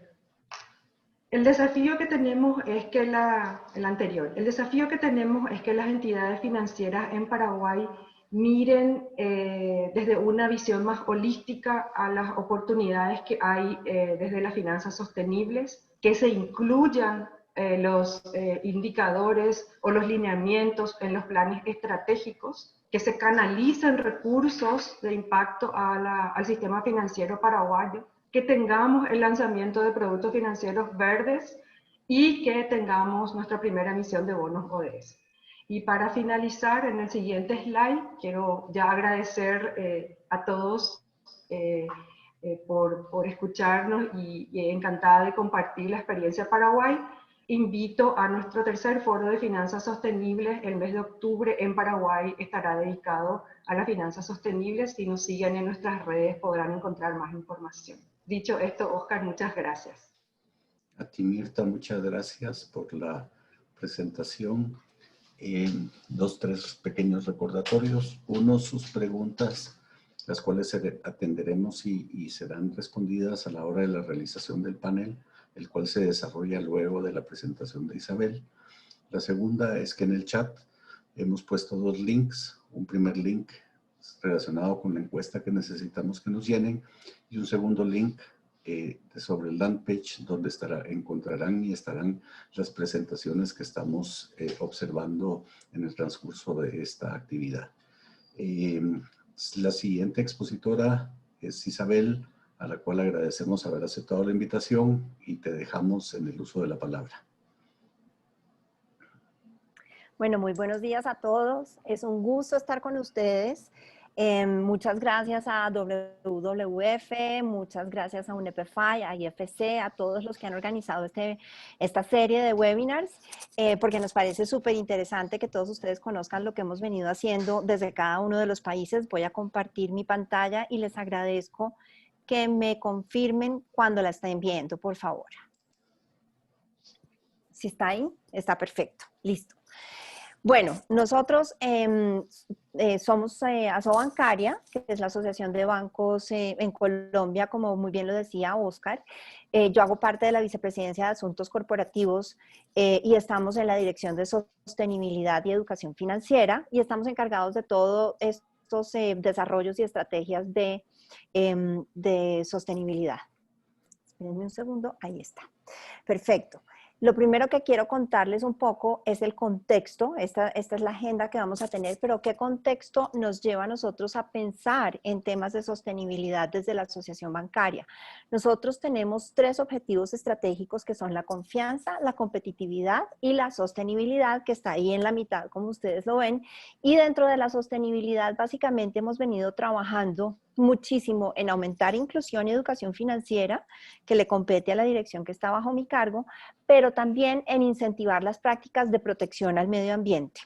El desafío que tenemos es que el desafío que tenemos es que las entidades financieras en Paraguay miren desde una visión más holística a las oportunidades que hay desde las finanzas sostenibles, que se incluyan los indicadores o los lineamientos en los planes estratégicos, que se canalicen recursos de impacto al sistema financiero paraguayo, que tengamos el lanzamiento de productos financieros verdes y que tengamos nuestra primera emisión de bonos ODS. Y para finalizar, en el siguiente slide, quiero ya agradecer a todos por escucharnos y encantada de compartir la experiencia Paraguay. Invito a nuestro tercer foro de finanzas sostenibles. El mes de octubre en Paraguay estará dedicado a las finanzas sostenibles. Si nos siguen en nuestras redes podrán encontrar más información. Dicho esto, Oscar, muchas gracias. A ti, Mirta, muchas gracias por la presentación. 2-3 pequeños recordatorios. Uno, sus preguntas, las cuales atenderemos y serán respondidas a la hora de la realización del panel, el cual se desarrolla luego de la presentación de Isabel. La segunda es que en el chat hemos puesto 2 links. Un primer link relacionado con la encuesta que necesitamos que nos llenen y un segundo link sobre el land page, donde encontrarán y estarán las presentaciones que estamos observando en el transcurso de esta actividad. La siguiente expositora es Isabel, a la cual agradecemos haber aceptado la invitación y te dejamos en el uso de la palabra. Bueno, muy buenos días a todos. Es un gusto estar con ustedes. Muchas gracias a WWF, muchas gracias a UNEPFI, a IFC, a todos los que han organizado esta serie de webinars, porque nos parece súper interesante que todos ustedes conozcan lo que hemos venido haciendo desde cada uno de los países. Voy a compartir mi pantalla y les agradezco que me confirmen cuando la estén viendo, por favor. Si está ahí, está perfecto. Listo. Bueno, nosotros somos Asobancaria, que es la Asociación de Bancos en Colombia, como muy bien lo decía Oscar. Yo hago parte de la Vicepresidencia de Asuntos Corporativos y estamos en la Dirección de Sostenibilidad y Educación Financiera y estamos encargados de todos estos desarrollos y estrategias de sostenibilidad. Espérenme un segundo, ahí está. Perfecto. Lo primero que quiero contarles un poco es el contexto. Esta es la agenda que vamos a tener, pero ¿qué contexto nos lleva a nosotros a pensar en temas de sostenibilidad desde la asociación bancaria? Nosotros tenemos 3 objetivos estratégicos que son la confianza, la competitividad y la sostenibilidad, que está ahí en la mitad, como ustedes lo ven. Y dentro de la sostenibilidad, básicamente hemos venido trabajando muchísimo en aumentar inclusión y educación financiera, que le compete a la dirección que está bajo mi cargo, pero también en incentivar las prácticas de protección al medio ambiente.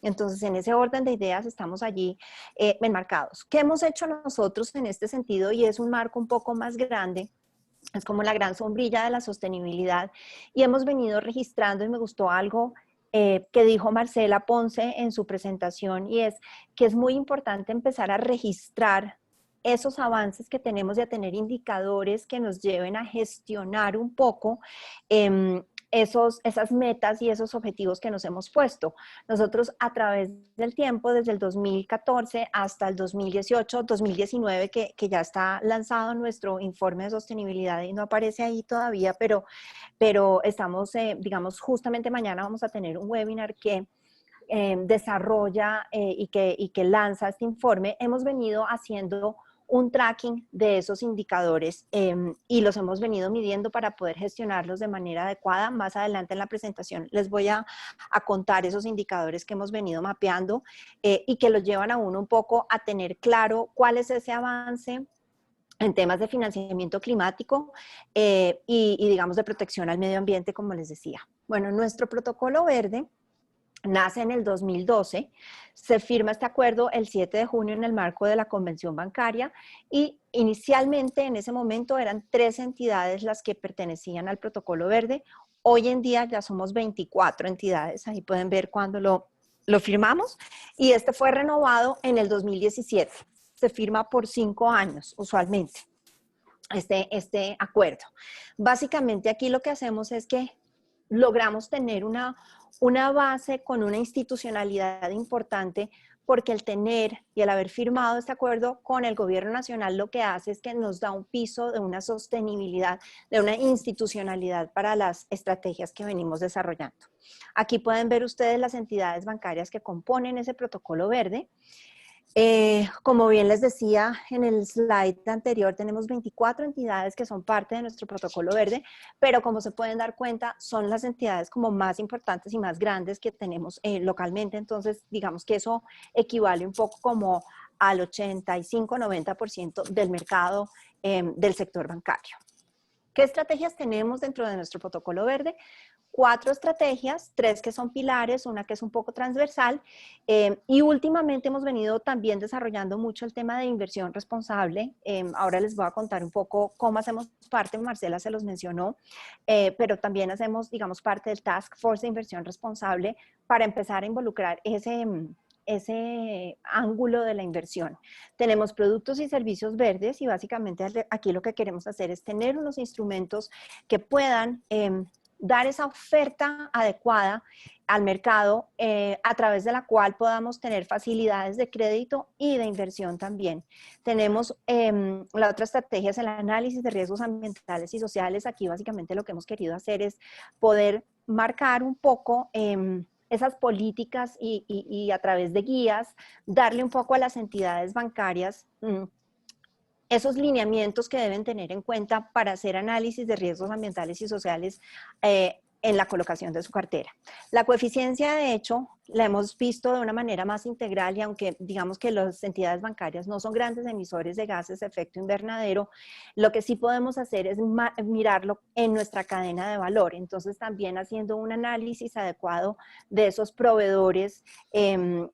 Entonces, en ese orden de ideas estamos allí enmarcados. ¿Qué hemos hecho nosotros en este sentido? Y es un marco un poco más grande, es como la gran sombrilla de la sostenibilidad, y hemos venido registrando, y me gustó algo que dijo Marcela Ponce en su presentación, y es que es muy importante empezar a registrar esos avances que tenemos y a tener indicadores que nos lleven a gestionar un poco esas metas y esos objetivos que nos hemos puesto. Nosotros a través del tiempo, desde el 2014 hasta el 2018, 2019, que ya está lanzado nuestro informe de sostenibilidad y no aparece ahí todavía, pero estamos, digamos, justamente mañana vamos a tener un webinar que desarrolla y que lanza este informe. Hemos venido haciendo un tracking de esos indicadores y los hemos venido midiendo para poder gestionarlos de manera adecuada. Más adelante en la presentación les voy a contar esos indicadores que hemos venido mapeando y que los llevan a uno un poco a tener claro cuál es ese avance en temas de financiamiento climático y digamos de protección al medio ambiente, como les decía. Bueno, nuestro protocolo verde nace en el 2012, se firma este acuerdo el 7 de junio en el marco de la Convención Bancaria y inicialmente en ese momento eran 3 entidades las que pertenecían al protocolo verde. Hoy en día ya somos 24 entidades, ahí pueden ver cuando lo firmamos y este fue renovado en el 2017. Se firma por 5 años usualmente este acuerdo. Básicamente aquí lo que hacemos es que logramos tener una base con una institucionalidad importante porque el tener y el haber firmado este acuerdo con el gobierno nacional lo que hace es que nos da un piso de una sostenibilidad, de una institucionalidad para las estrategias que venimos desarrollando. Aquí pueden ver ustedes las entidades bancarias que componen ese protocolo verde. Como bien les decía en el slide anterior, tenemos 24 entidades que son parte de nuestro protocolo verde, pero como se pueden dar cuenta, son las entidades como más importantes y más grandes que tenemos localmente, entonces digamos que eso equivale un poco como al 85-90% del mercado del sector bancario. ¿Qué estrategias tenemos dentro de nuestro protocolo verde? 4 estrategias, 3 que son pilares, una que es un poco transversal y últimamente hemos venido también desarrollando mucho el tema de inversión responsable. Ahora les voy a contar un poco cómo hacemos parte, Marcela se los mencionó, pero también hacemos, digamos, parte del Task Force de Inversión Responsable para empezar a involucrar ese ángulo de la inversión. Tenemos productos y servicios verdes y básicamente aquí lo que queremos hacer es tener unos instrumentos que puedan dar esa oferta adecuada al mercado a través de la cual podamos tener facilidades de crédito y de inversión también. Tenemos la otra estrategia es el análisis de riesgos ambientales y sociales. Aquí básicamente lo que hemos querido hacer es poder marcar un poco esas políticas y a través de guías, darle un poco a las entidades bancarias esos lineamientos que deben tener en cuenta para hacer análisis de riesgos ambientales y sociales en la colocación de su cartera. La coeficiencia, de hecho, la hemos visto de una manera más integral y aunque digamos que las entidades bancarias no son grandes emisores de gases de efecto invernadero, lo que sí podemos hacer es mirarlo en nuestra cadena de valor. Entonces, también haciendo un análisis adecuado de esos proveedores,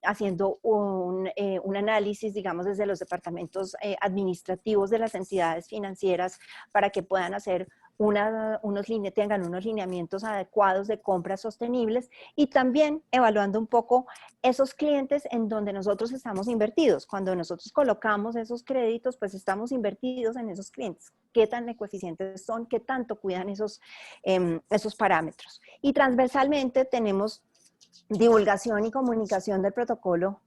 haciendo un análisis, digamos, desde los departamentos administrativos de las entidades financieras para que puedan hacer tengan unos lineamientos adecuados de compras sostenibles y también evaluando un poco esos clientes en donde nosotros estamos invertidos. Cuando nosotros colocamos esos créditos, pues estamos invertidos en esos clientes. ¿Qué tan eficientes son? ¿Qué tanto cuidan esos parámetros? Y transversalmente tenemos divulgación y comunicación del protocolo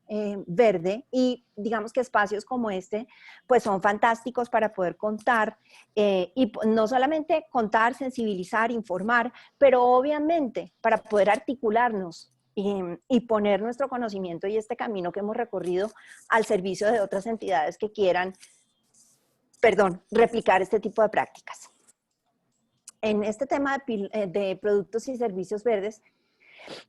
verde y digamos que espacios como este pues son fantásticos para poder contar y no solamente contar, sensibilizar, informar, pero obviamente para poder articularnos y poner nuestro conocimiento y este camino que hemos recorrido al servicio de otras entidades que quieran, replicar este tipo de prácticas. En este tema de productos y servicios verdes,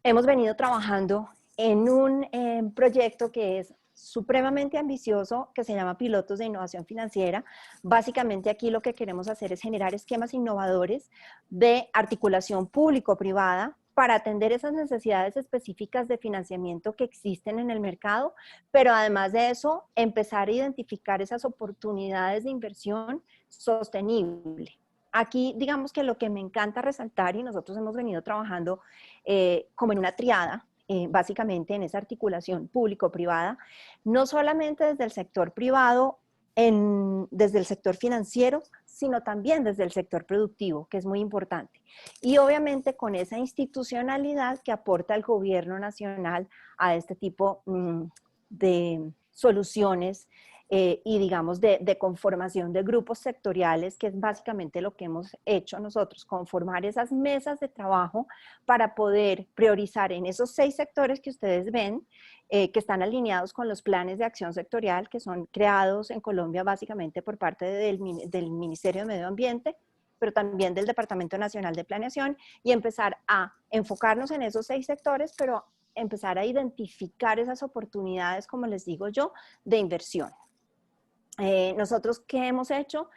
hemos venido trabajando en un proyecto que es supremamente ambicioso, que se llama Pilotos de Innovación Financiera. Básicamente aquí lo que queremos hacer es generar esquemas innovadores de articulación público-privada para atender esas necesidades específicas de financiamiento que existen en el mercado, pero además de eso, empezar a identificar esas oportunidades de inversión sostenible. Aquí, digamos que lo que me encanta resaltar, y nosotros hemos venido trabajando como en una triada, básicamente en esa articulación público-privada, no solamente desde el sector privado, desde el sector financiero, sino también desde el sector productivo, que es muy importante. Y obviamente con esa institucionalidad que aporta el gobierno nacional a este tipo de soluciones y digamos de conformación de grupos sectoriales, que es básicamente lo que hemos hecho nosotros, conformar esas mesas de trabajo para poder priorizar en esos 6 sectores que ustedes ven, que están alineados con los planes de acción sectorial que son creados en Colombia básicamente por parte del Ministerio de Medio Ambiente, pero también del Departamento Nacional de Planeación, y empezar a enfocarnos en esos 6 sectores, pero empezar a identificar esas oportunidades, como les digo yo, de inversión. Nosotros, ¿qué hemos hecho?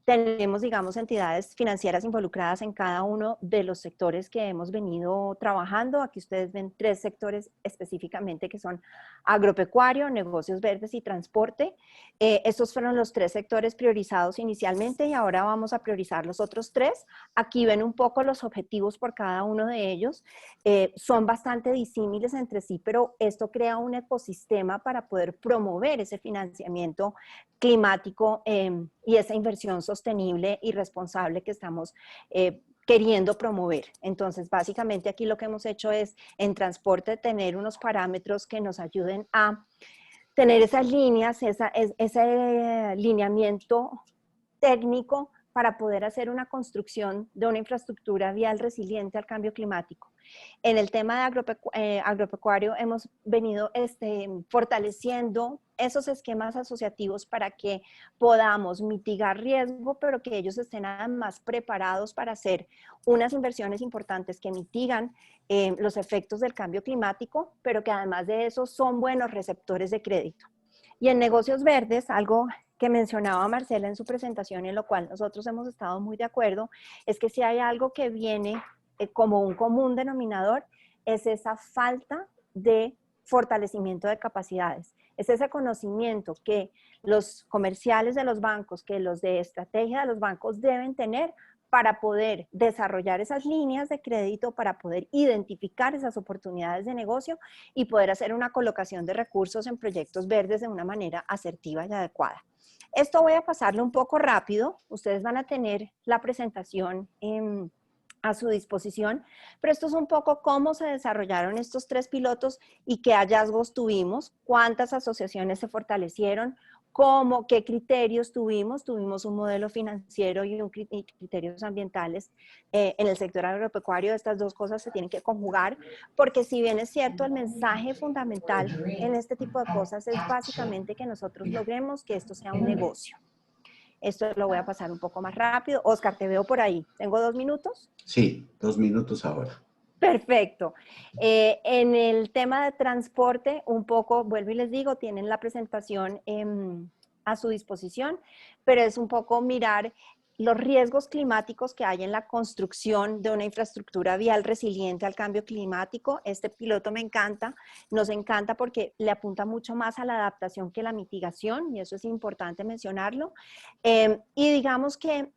Tenemos, digamos, entidades financieras involucradas en cada uno de los sectores que hemos venido trabajando. Aquí ustedes ven 3 sectores específicamente que son agropecuario, negocios verdes y transporte. Estos fueron los 3 sectores priorizados inicialmente y ahora vamos a priorizar los otros 3. Aquí ven un poco los objetivos por cada uno de ellos. Son bastante disímiles entre sí, pero esto crea un ecosistema para poder promover ese financiamiento climático y esa inversión sostenible y responsable que estamos queriendo promover. Entonces, básicamente aquí lo que hemos hecho es en transporte tener unos parámetros que nos ayuden a tener esas líneas, ese lineamiento técnico para poder hacer una construcción de una infraestructura vial resiliente al cambio climático. En el tema de agropecuario hemos venido fortaleciendo esos esquemas asociativos para que podamos mitigar riesgo, pero que ellos estén además preparados para hacer unas inversiones importantes que mitigan los efectos del cambio climático, pero que además de eso son buenos receptores de crédito. Y en negocios verdes, algo que mencionaba Marcela en su presentación y en lo cual nosotros hemos estado muy de acuerdo, es que si hay algo que viene como un común denominador, es esa falta de fortalecimiento de capacidades. Es ese conocimiento que los comerciales de los bancos, que los de estrategia de los bancos deben tener para poder desarrollar esas líneas de crédito, para poder identificar esas oportunidades de negocio y poder hacer una colocación de recursos en proyectos verdes de una manera asertiva y adecuada. Esto voy a pasarlo un poco rápido. Ustedes van a tener la presentación a su disposición, pero esto es un poco cómo se desarrollaron estos 3 pilotos y qué hallazgos tuvimos, cuántas asociaciones se fortalecieron, cómo, qué criterios tuvimos. Tuvimos un modelo financiero y criterios ambientales en el sector agropecuario. Estas 2 cosas se tienen que conjugar, porque si bien es cierto, el mensaje fundamental en este tipo de cosas es básicamente que nosotros logremos que esto sea un negocio. Esto lo voy a pasar un poco más rápido. Oscar, te veo por ahí. ¿Tengo 2 minutos? Sí, 2 minutos ahora. Perfecto. En el tema de transporte, un poco, vuelvo y les digo, tienen la presentación a su disposición, pero es un poco mirar los riesgos climáticos que hay en la construcción de una infraestructura vial resiliente al cambio climático. Este piloto me encanta, nos encanta porque le apunta mucho más a la adaptación que la mitigación, y eso es importante mencionarlo. Y digamos que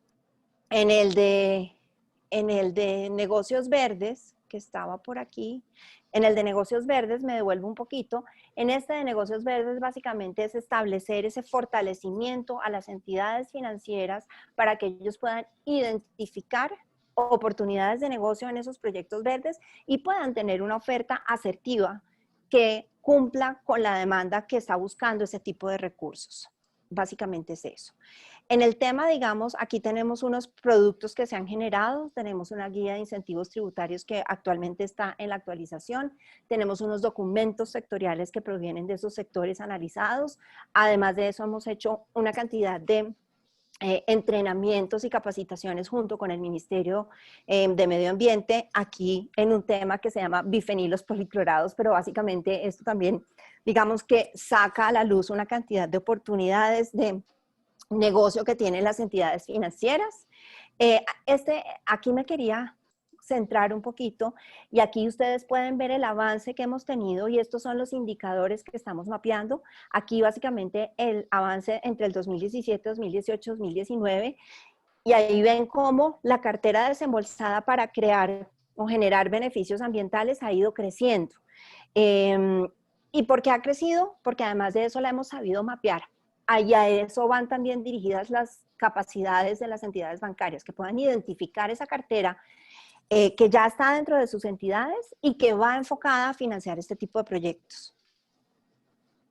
en el de negocios verdes, que estaba por aquí, en el de negocios verdes, me devuelvo un poquito, en este de negocios verdes básicamente es establecer ese fortalecimiento a las entidades financieras para que ellos puedan identificar oportunidades de negocio en esos proyectos verdes y puedan tener una oferta asertiva que cumpla con la demanda que está buscando ese tipo de recursos. Básicamente es eso. En el tema, digamos, aquí tenemos unos productos que se han generado, tenemos una guía de incentivos tributarios que actualmente está en la actualización, tenemos unos documentos sectoriales que provienen de esos sectores analizados. Además de eso, hemos hecho una cantidad de entrenamientos y capacitaciones junto con el Ministerio de Medio Ambiente, aquí en un tema que se llama bifenilos policlorados, pero básicamente esto también, digamos que saca a la luz una cantidad de oportunidades de negocio que tienen las entidades financieras. Aquí me quería centrar un poquito y aquí ustedes pueden ver el avance que hemos tenido y estos son los indicadores que estamos mapeando. Aquí básicamente el avance entre el 2017, 2018, 2019 y ahí ven cómo la cartera desembolsada para crear o generar beneficios ambientales ha ido creciendo. ¿Y por qué ha crecido? Porque además de eso la hemos sabido mapear. Ahí a eso van también dirigidas las capacidades de las entidades bancarias, que puedan identificar esa cartera que ya está dentro de sus entidades y que va enfocada a financiar este tipo de proyectos.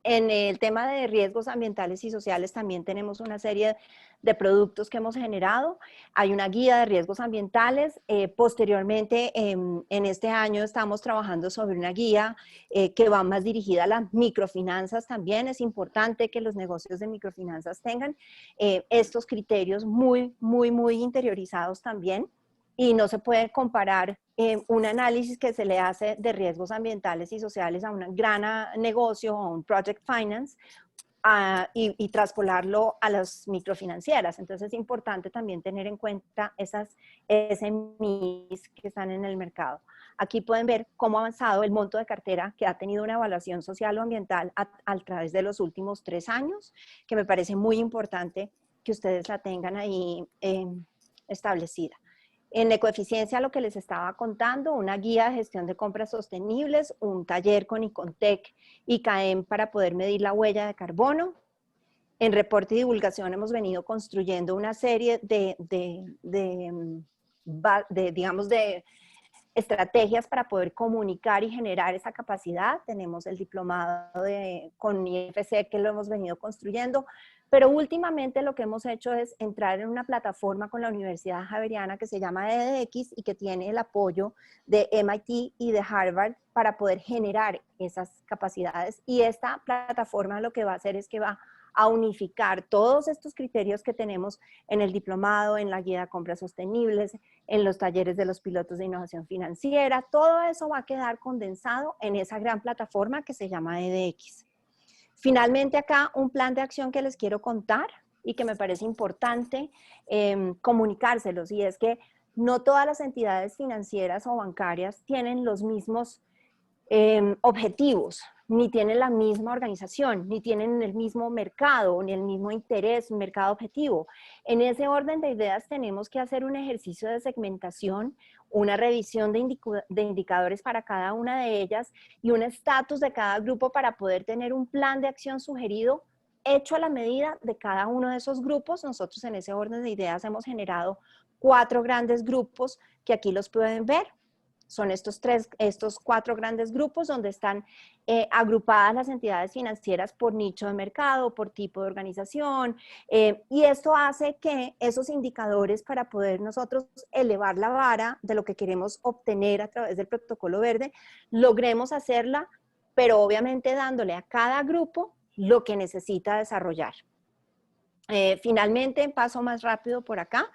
En el tema de riesgos ambientales y sociales también tenemos una serie de productos que hemos generado. Hay una guía de riesgos ambientales. Posteriormente, en este año estamos trabajando sobre una guía que va más dirigida a las microfinanzas también. Es importante que los negocios de microfinanzas tengan estos criterios muy interiorizados también. Y no se puede comparar un análisis que se le hace de riesgos ambientales y sociales a un gran negocio o un project finance y traspolarlo a las microfinancieras. Entonces es importante también tener en cuenta esas SMEs que están en el mercado. Aquí pueden ver cómo ha avanzado el monto de cartera que ha tenido una evaluación social o ambiental a través de los últimos 3 años, que me parece muy importante que ustedes la tengan ahí establecida. En ecoeficiencia, lo que les estaba contando, una guía de gestión de compras sostenibles, un taller con Icontec y CAEM para poder medir la huella de carbono. En reporte y divulgación hemos venido construyendo una serie digamos, de estrategias para poder comunicar y generar esa capacidad. Tenemos el diplomado con IFC que lo hemos venido construyendo, pero últimamente lo que hemos hecho es entrar en una plataforma con la Universidad Javeriana que se llama EDX y que tiene el apoyo de MIT y de Harvard para poder generar esas capacidades. Y esta plataforma lo que va a hacer es que va a unificar todos estos criterios que tenemos en el diplomado, en la guía de compras sostenibles, en los talleres de los pilotos de innovación financiera. Todo eso va a quedar condensado en esa gran plataforma que se llama EDX. Finalmente acá un plan de acción que les quiero contar y que me parece importante comunicárselos, y es que no todas las entidades financieras o bancarias tienen los mismos objetivos, ni tienen la misma organización, ni tienen el mismo mercado, ni el mismo interés, mercado objetivo. En ese orden de ideas tenemos que hacer un ejercicio de segmentación, una revisión de indicadores para cada una de ellas y un estatus de cada grupo para poder tener un plan de acción sugerido hecho a la medida de cada uno de esos grupos. Nosotros en ese orden de ideas hemos generado 4 grandes grupos que aquí los pueden ver. Son estos 4 grandes grupos donde están agrupadas las entidades financieras por nicho de mercado, por tipo de organización, y esto hace que esos indicadores para poder nosotros elevar la vara de lo que queremos obtener a través del protocolo verde, logremos hacerla, pero obviamente dándole a cada grupo lo que necesita desarrollar. Finalmente, paso más rápido por acá.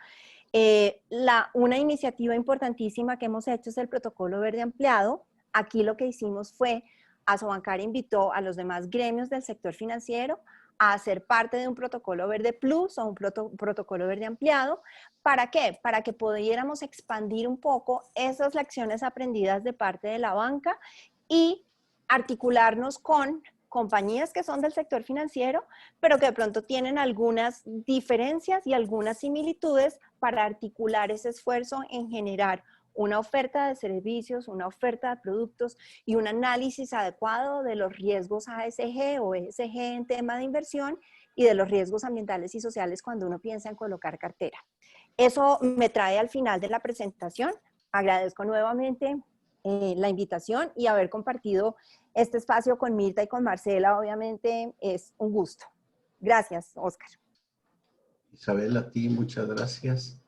Una iniciativa importantísima que hemos hecho es el protocolo verde ampliado. Aquí lo que hicimos fue, Asobancar invitó a los demás gremios del sector financiero a ser parte de un protocolo verde plus o un protocolo verde ampliado. ¿Para qué? Para que pudiéramos expandir un poco esas lecciones aprendidas de parte de la banca y articularnos con compañías que son del sector financiero, pero que de pronto tienen algunas diferencias y algunas similitudes para articular ese esfuerzo en generar una oferta de servicios, una oferta de productos y un análisis adecuado de los riesgos ASG o ESG en tema de inversión y de los riesgos ambientales y sociales cuando uno piensa en colocar cartera. Eso me trae al final de la presentación. Agradezco nuevamente la invitación y haber compartido este espacio con Mirta y con Marcela, obviamente es un gusto. Gracias, Oscar. Isabel, a ti muchas gracias.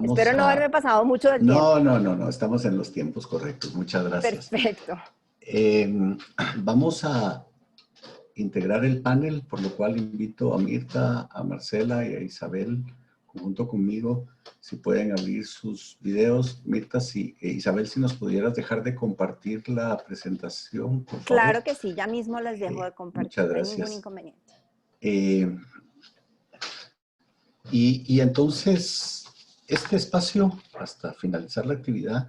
Espero no haberme pasado mucho del tiempo. No, estamos en los tiempos correctos. Muchas gracias. Perfecto. Vamos a integrar el panel, por lo cual invito a Mirta, a Marcela y a Isabel, junto conmigo, si pueden abrir sus videos. Mirta, Isabel, si nos pudieras dejar de compartir la presentación, por favor. Claro que sí, ya mismo les dejo de compartir. Muchas gracias. No hay ningún inconveniente. Y entonces, este espacio, hasta finalizar la actividad,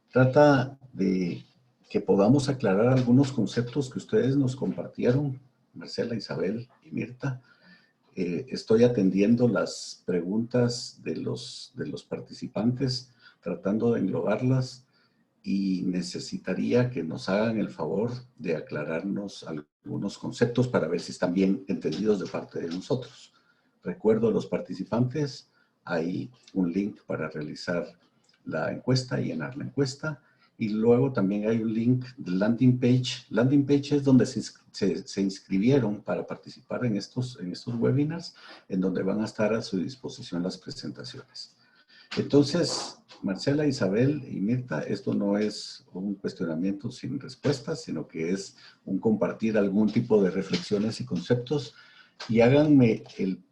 trata de que podamos aclarar algunos conceptos que ustedes nos compartieron, Marcela, Isabel y Mirta. Estoy atendiendo las preguntas de los participantes, tratando de englobarlas, y necesitaría que nos hagan el favor de aclararnos algunos conceptos para ver si están bien entendidos de parte de nosotros. Recuerdo a los participantes, hay un link para realizar la encuesta y llenar la encuesta. Y luego también hay un link de landing page. Landing page es donde se inscribieron para participar en estos webinars, en donde van a estar a su disposición las presentaciones. Entonces, Marcela, Isabel y Mirta, esto no es un cuestionamiento sin respuestas, sino que es un compartir algún tipo de reflexiones y conceptos. Y háganme el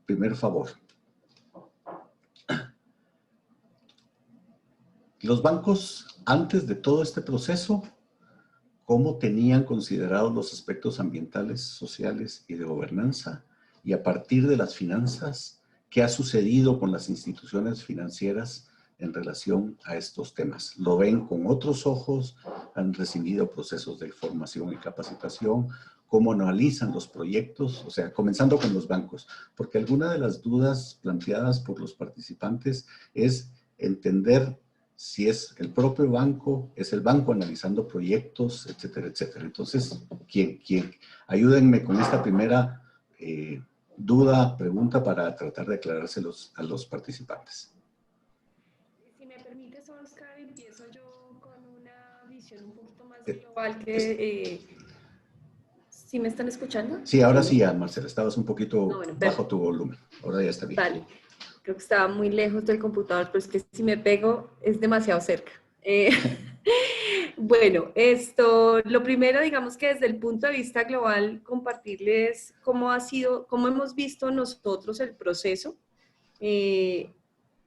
primer favor. Los bancos, antes de todo este proceso, ¿cómo tenían considerados los aspectos ambientales, sociales y de gobernanza? Y a partir de las finanzas, ¿qué ha sucedido con las instituciones financieras en relación a estos temas? ¿Lo ven con otros ojos? ¿Han recibido procesos de formación y capacitación? ¿Cómo analizan los proyectos? O sea, comenzando con los bancos, porque alguna de las dudas planteadas por los participantes es entender si es el propio banco, es el banco analizando proyectos, etcétera, etcétera. Entonces, ayúdenme con esta primera duda, pregunta para tratar de aclarárselos a los participantes. Si me permites, Oscar, empiezo yo con una visión un poquito más global que... ¿Sí me están escuchando? Sí, ahora sí, Marcela, estabas un poquito bajo tu volumen. Ahora ya está bien. Vale. Creo que estaba muy lejos del computador, pero es que si me pego es demasiado cerca. Bueno, lo primero, digamos que desde el punto de vista global, compartirles cómo hemos visto nosotros el proceso. En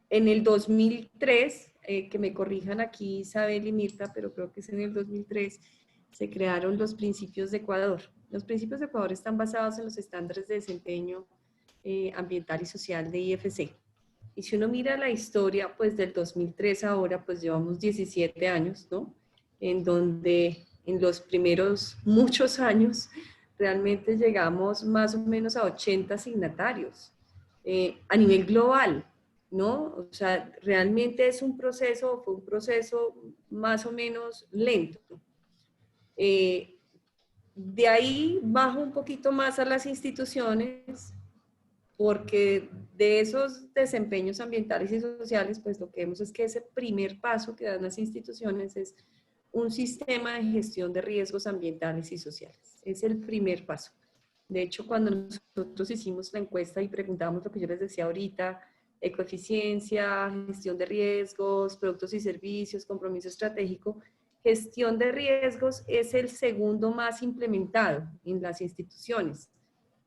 el 2003, que me corrijan aquí Isabel y Mirta, pero creo que es en el 2003, se crearon los principios de Ecuador. Los principios de Ecuador están basados en los estándares de desempeño ambiental y social de IFC. Y si uno mira la historia, pues del 2003 a ahora, pues llevamos 17 años, ¿no? En donde en los primeros muchos años realmente llegamos más o menos a 80 signatarios a nivel global, ¿no? O sea, realmente fue un proceso más o menos lento. De ahí bajo un poquito más a las instituciones. porque de esos desempeños ambientales y sociales, pues lo que vemos es que ese primer paso que dan las instituciones es un sistema de gestión de riesgos ambientales y sociales. Es el primer paso. De hecho, cuando nosotros hicimos la encuesta y preguntamos lo que yo les decía ahorita, ecoeficiencia, gestión de riesgos, productos y servicios, compromiso estratégico, gestión de riesgos es el segundo más implementado en las instituciones.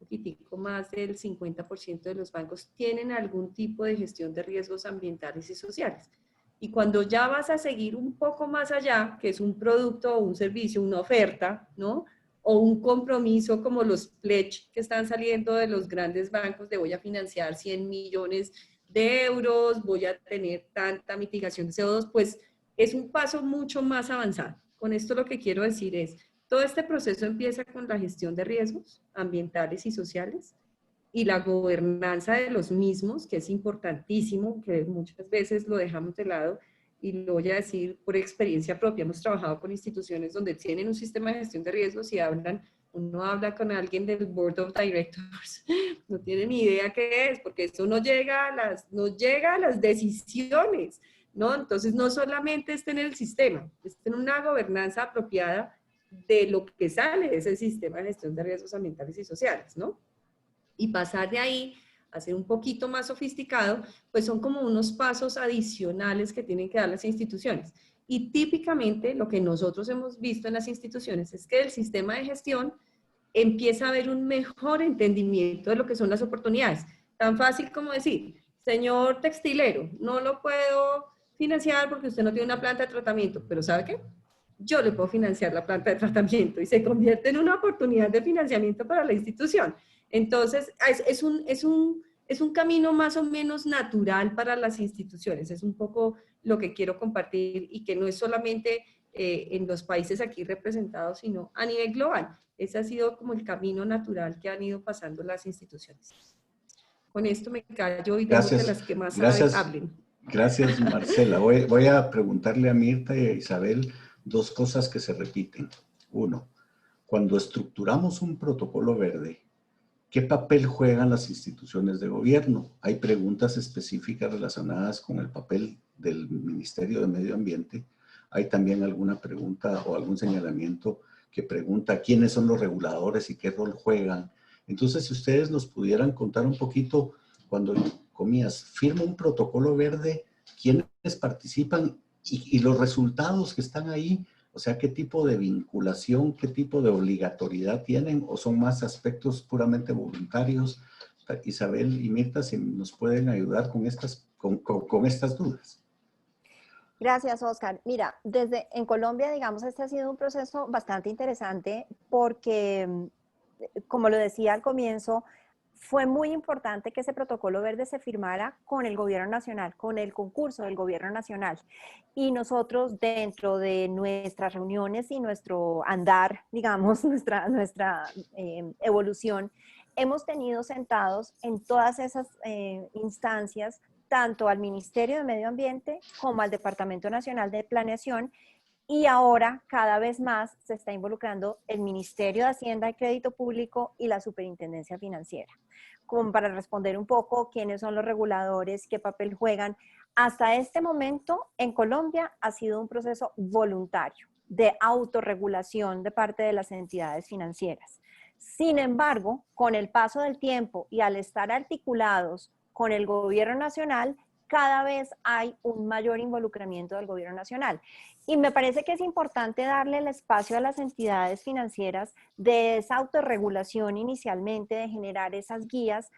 Un poquitico más del 50% de los bancos tienen algún tipo de gestión de riesgos ambientales y sociales. Y cuando ya vas a seguir un poco más allá, que es un producto o un servicio, una oferta, ¿no? O un compromiso como los pledge que están saliendo de los grandes bancos de voy a financiar 100 millones de euros, voy a tener tanta mitigación de CO2, pues es un paso mucho más avanzado. Con esto lo que quiero decir es, todo este proceso empieza con la gestión de riesgos ambientales y sociales y la gobernanza de los mismos, que es importantísimo, que muchas veces lo dejamos de lado, y lo voy a decir por experiencia propia. Hemos trabajado con instituciones donde tienen un sistema de gestión de riesgos y uno habla con alguien del Board of Directors, no tiene ni idea qué es, porque eso no llega a las decisiones, ¿no? Entonces, no solamente es tener el sistema, es tener una gobernanza apropiada de lo que sale de ese sistema de gestión de riesgos ambientales y sociales, ¿no? Y pasar de ahí a ser un poquito más sofisticado, pues son como unos pasos adicionales que tienen que dar las instituciones. Y típicamente lo que nosotros hemos visto en las instituciones es que el sistema de gestión empieza a haber un mejor entendimiento de lo que son las oportunidades. Tan fácil como decir, señor textilero, no lo puedo financiar porque usted no tiene una planta de tratamiento, pero ¿sabe qué? Yo le puedo financiar la planta de tratamiento y se convierte en una oportunidad de financiamiento para la institución. Entonces, es un camino más o menos natural para las instituciones. Es un poco lo que quiero compartir y que no es solamente en los países aquí representados, sino a nivel global. Ese ha sido como el camino natural que han ido pasando las instituciones. Con esto me callo y dejo que las que más saben hablen. Gracias, Marcela. Voy a preguntarle a Mirta y a Isabel dos cosas que se repiten. Uno, cuando estructuramos un protocolo verde, ¿qué papel juegan las instituciones de gobierno? Hay preguntas específicas relacionadas con el papel del Ministerio de Medio Ambiente. Hay también alguna pregunta o algún señalamiento que pregunta quiénes son los reguladores y qué rol juegan. Entonces, si ustedes nos pudieran contar un poquito, cuando comías, firma un protocolo verde, quiénes participan y los resultados que están ahí, o sea, qué tipo de vinculación, qué tipo de obligatoriedad tienen, o son más aspectos puramente voluntarios. Isabel y Mirta, si nos pueden ayudar con estas dudas. Gracias, Oscar. Mira, en Colombia, digamos, este ha sido un proceso bastante interesante porque, como lo decía al comienzo, fue muy importante que ese protocolo verde se firmara con el gobierno nacional, con el concurso del gobierno nacional. Y nosotros, dentro de nuestras reuniones y nuestro andar, digamos, nuestra evolución, hemos tenido sentados en todas esas instancias, tanto al Ministerio de Medio Ambiente como al Departamento Nacional de Planeación, y ahora cada vez más se está involucrando el Ministerio de Hacienda y Crédito Público y la Superintendencia Financiera. Como para responder un poco quiénes son los reguladores, qué papel juegan. Hasta este momento en Colombia ha sido un proceso voluntario de autorregulación de parte de las entidades financieras. Sin embargo, con el paso del tiempo y al estar articulados con el gobierno nacional, cada vez hay un mayor involucramiento del gobierno nacional. Y me parece que es importante darle el espacio a las entidades financieras de esa autorregulación inicialmente, de generar esas guías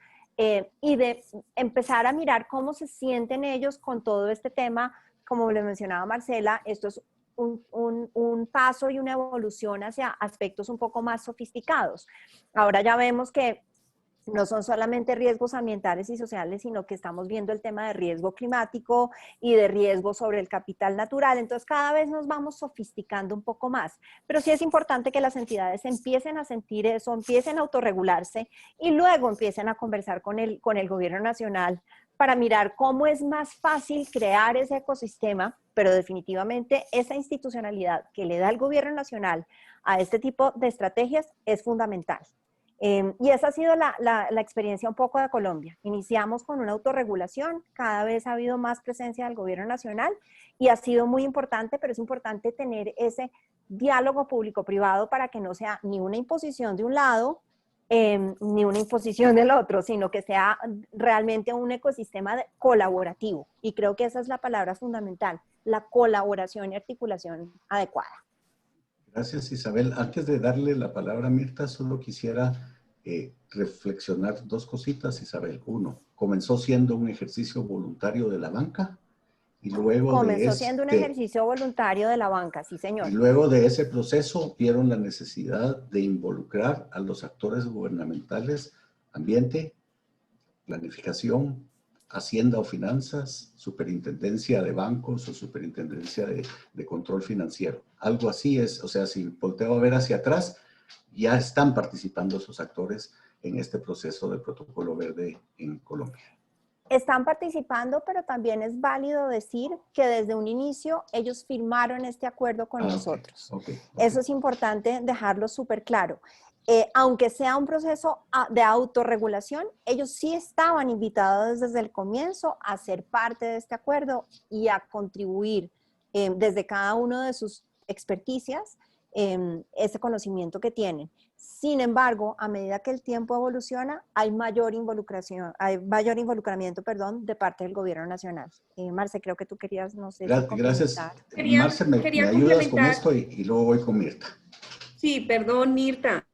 y de empezar a mirar cómo se sienten ellos con todo este tema. Como le mencionaba Marcela, esto es un paso y una evolución hacia aspectos un poco más sofisticados. Ahora ya vemos que no son solamente riesgos ambientales y sociales, sino que estamos viendo el tema de riesgo climático y de riesgo sobre el capital natural. Entonces, cada vez nos vamos sofisticando un poco más. Pero sí es importante que las entidades empiecen a sentir eso, empiecen a autorregularse y luego empiecen a conversar con el gobierno nacional para mirar cómo es más fácil crear ese ecosistema, pero definitivamente esa institucionalidad que le da el gobierno nacional a este tipo de estrategias es fundamental. Y esa ha sido la experiencia un poco de Colombia. Iniciamos con una autorregulación, cada vez ha habido más presencia del gobierno nacional y ha sido muy importante, pero es importante tener ese diálogo público-privado para que no sea ni una imposición de un lado, ni una imposición del otro, sino que sea realmente un ecosistema colaborativo. Y creo que esa es la palabra fundamental, la colaboración y articulación adecuada. Gracias, Isabel. Antes de darle la palabra a Mirta, solo quisiera reflexionar dos cositas, Isabel. Uno, comenzó siendo un ejercicio voluntario de la banca y luego Comenzó siendo un ejercicio voluntario de la banca, sí, señor. Y luego de ese proceso vieron la necesidad de involucrar a los actores gubernamentales, ambiente, planificación, hacienda o finanzas, superintendencia de bancos o superintendencia de control financiero. Algo así es, o sea, si volteo a ver hacia atrás, ya están participando esos actores en este proceso del protocolo verde en Colombia. Están participando, pero también es válido decir que desde un inicio ellos firmaron este acuerdo con nosotros. Okay. Eso es importante dejarlo súper claro. Aunque sea un proceso de autorregulación, ellos sí estaban invitados desde el comienzo a ser parte de este acuerdo y a contribuir desde cada uno de sus experticias ese conocimiento que tienen. Sin embargo, a medida que el tiempo evoluciona, hay mayor involucramiento, de parte del gobierno nacional. Marce, creo que tú querías, no sé, gracias. Quería Marce, me ayudas con esto y luego voy con Mirta. Sí, perdón, Mirta.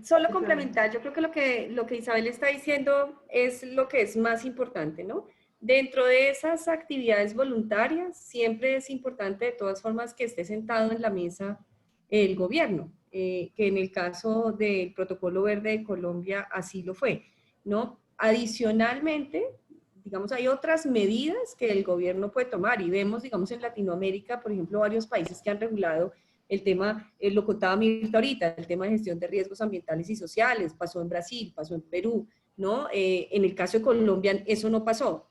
Solo complementar, yo creo que lo que Isabel está diciendo es lo que es más importante, ¿no? Dentro de esas actividades voluntarias, siempre es importante de todas formas que esté sentado en la mesa el gobierno, que en el caso del Protocolo Verde de Colombia así lo fue, ¿no? Adicionalmente, digamos, hay otras medidas que el gobierno puede tomar y vemos, digamos, en Latinoamérica, por ejemplo, varios países que han regulado el tema, lo contaba Mirta ahorita, el tema de gestión de riesgos ambientales y sociales, pasó en Brasil, pasó en Perú, ¿no? En el caso de Colombia eso no pasó,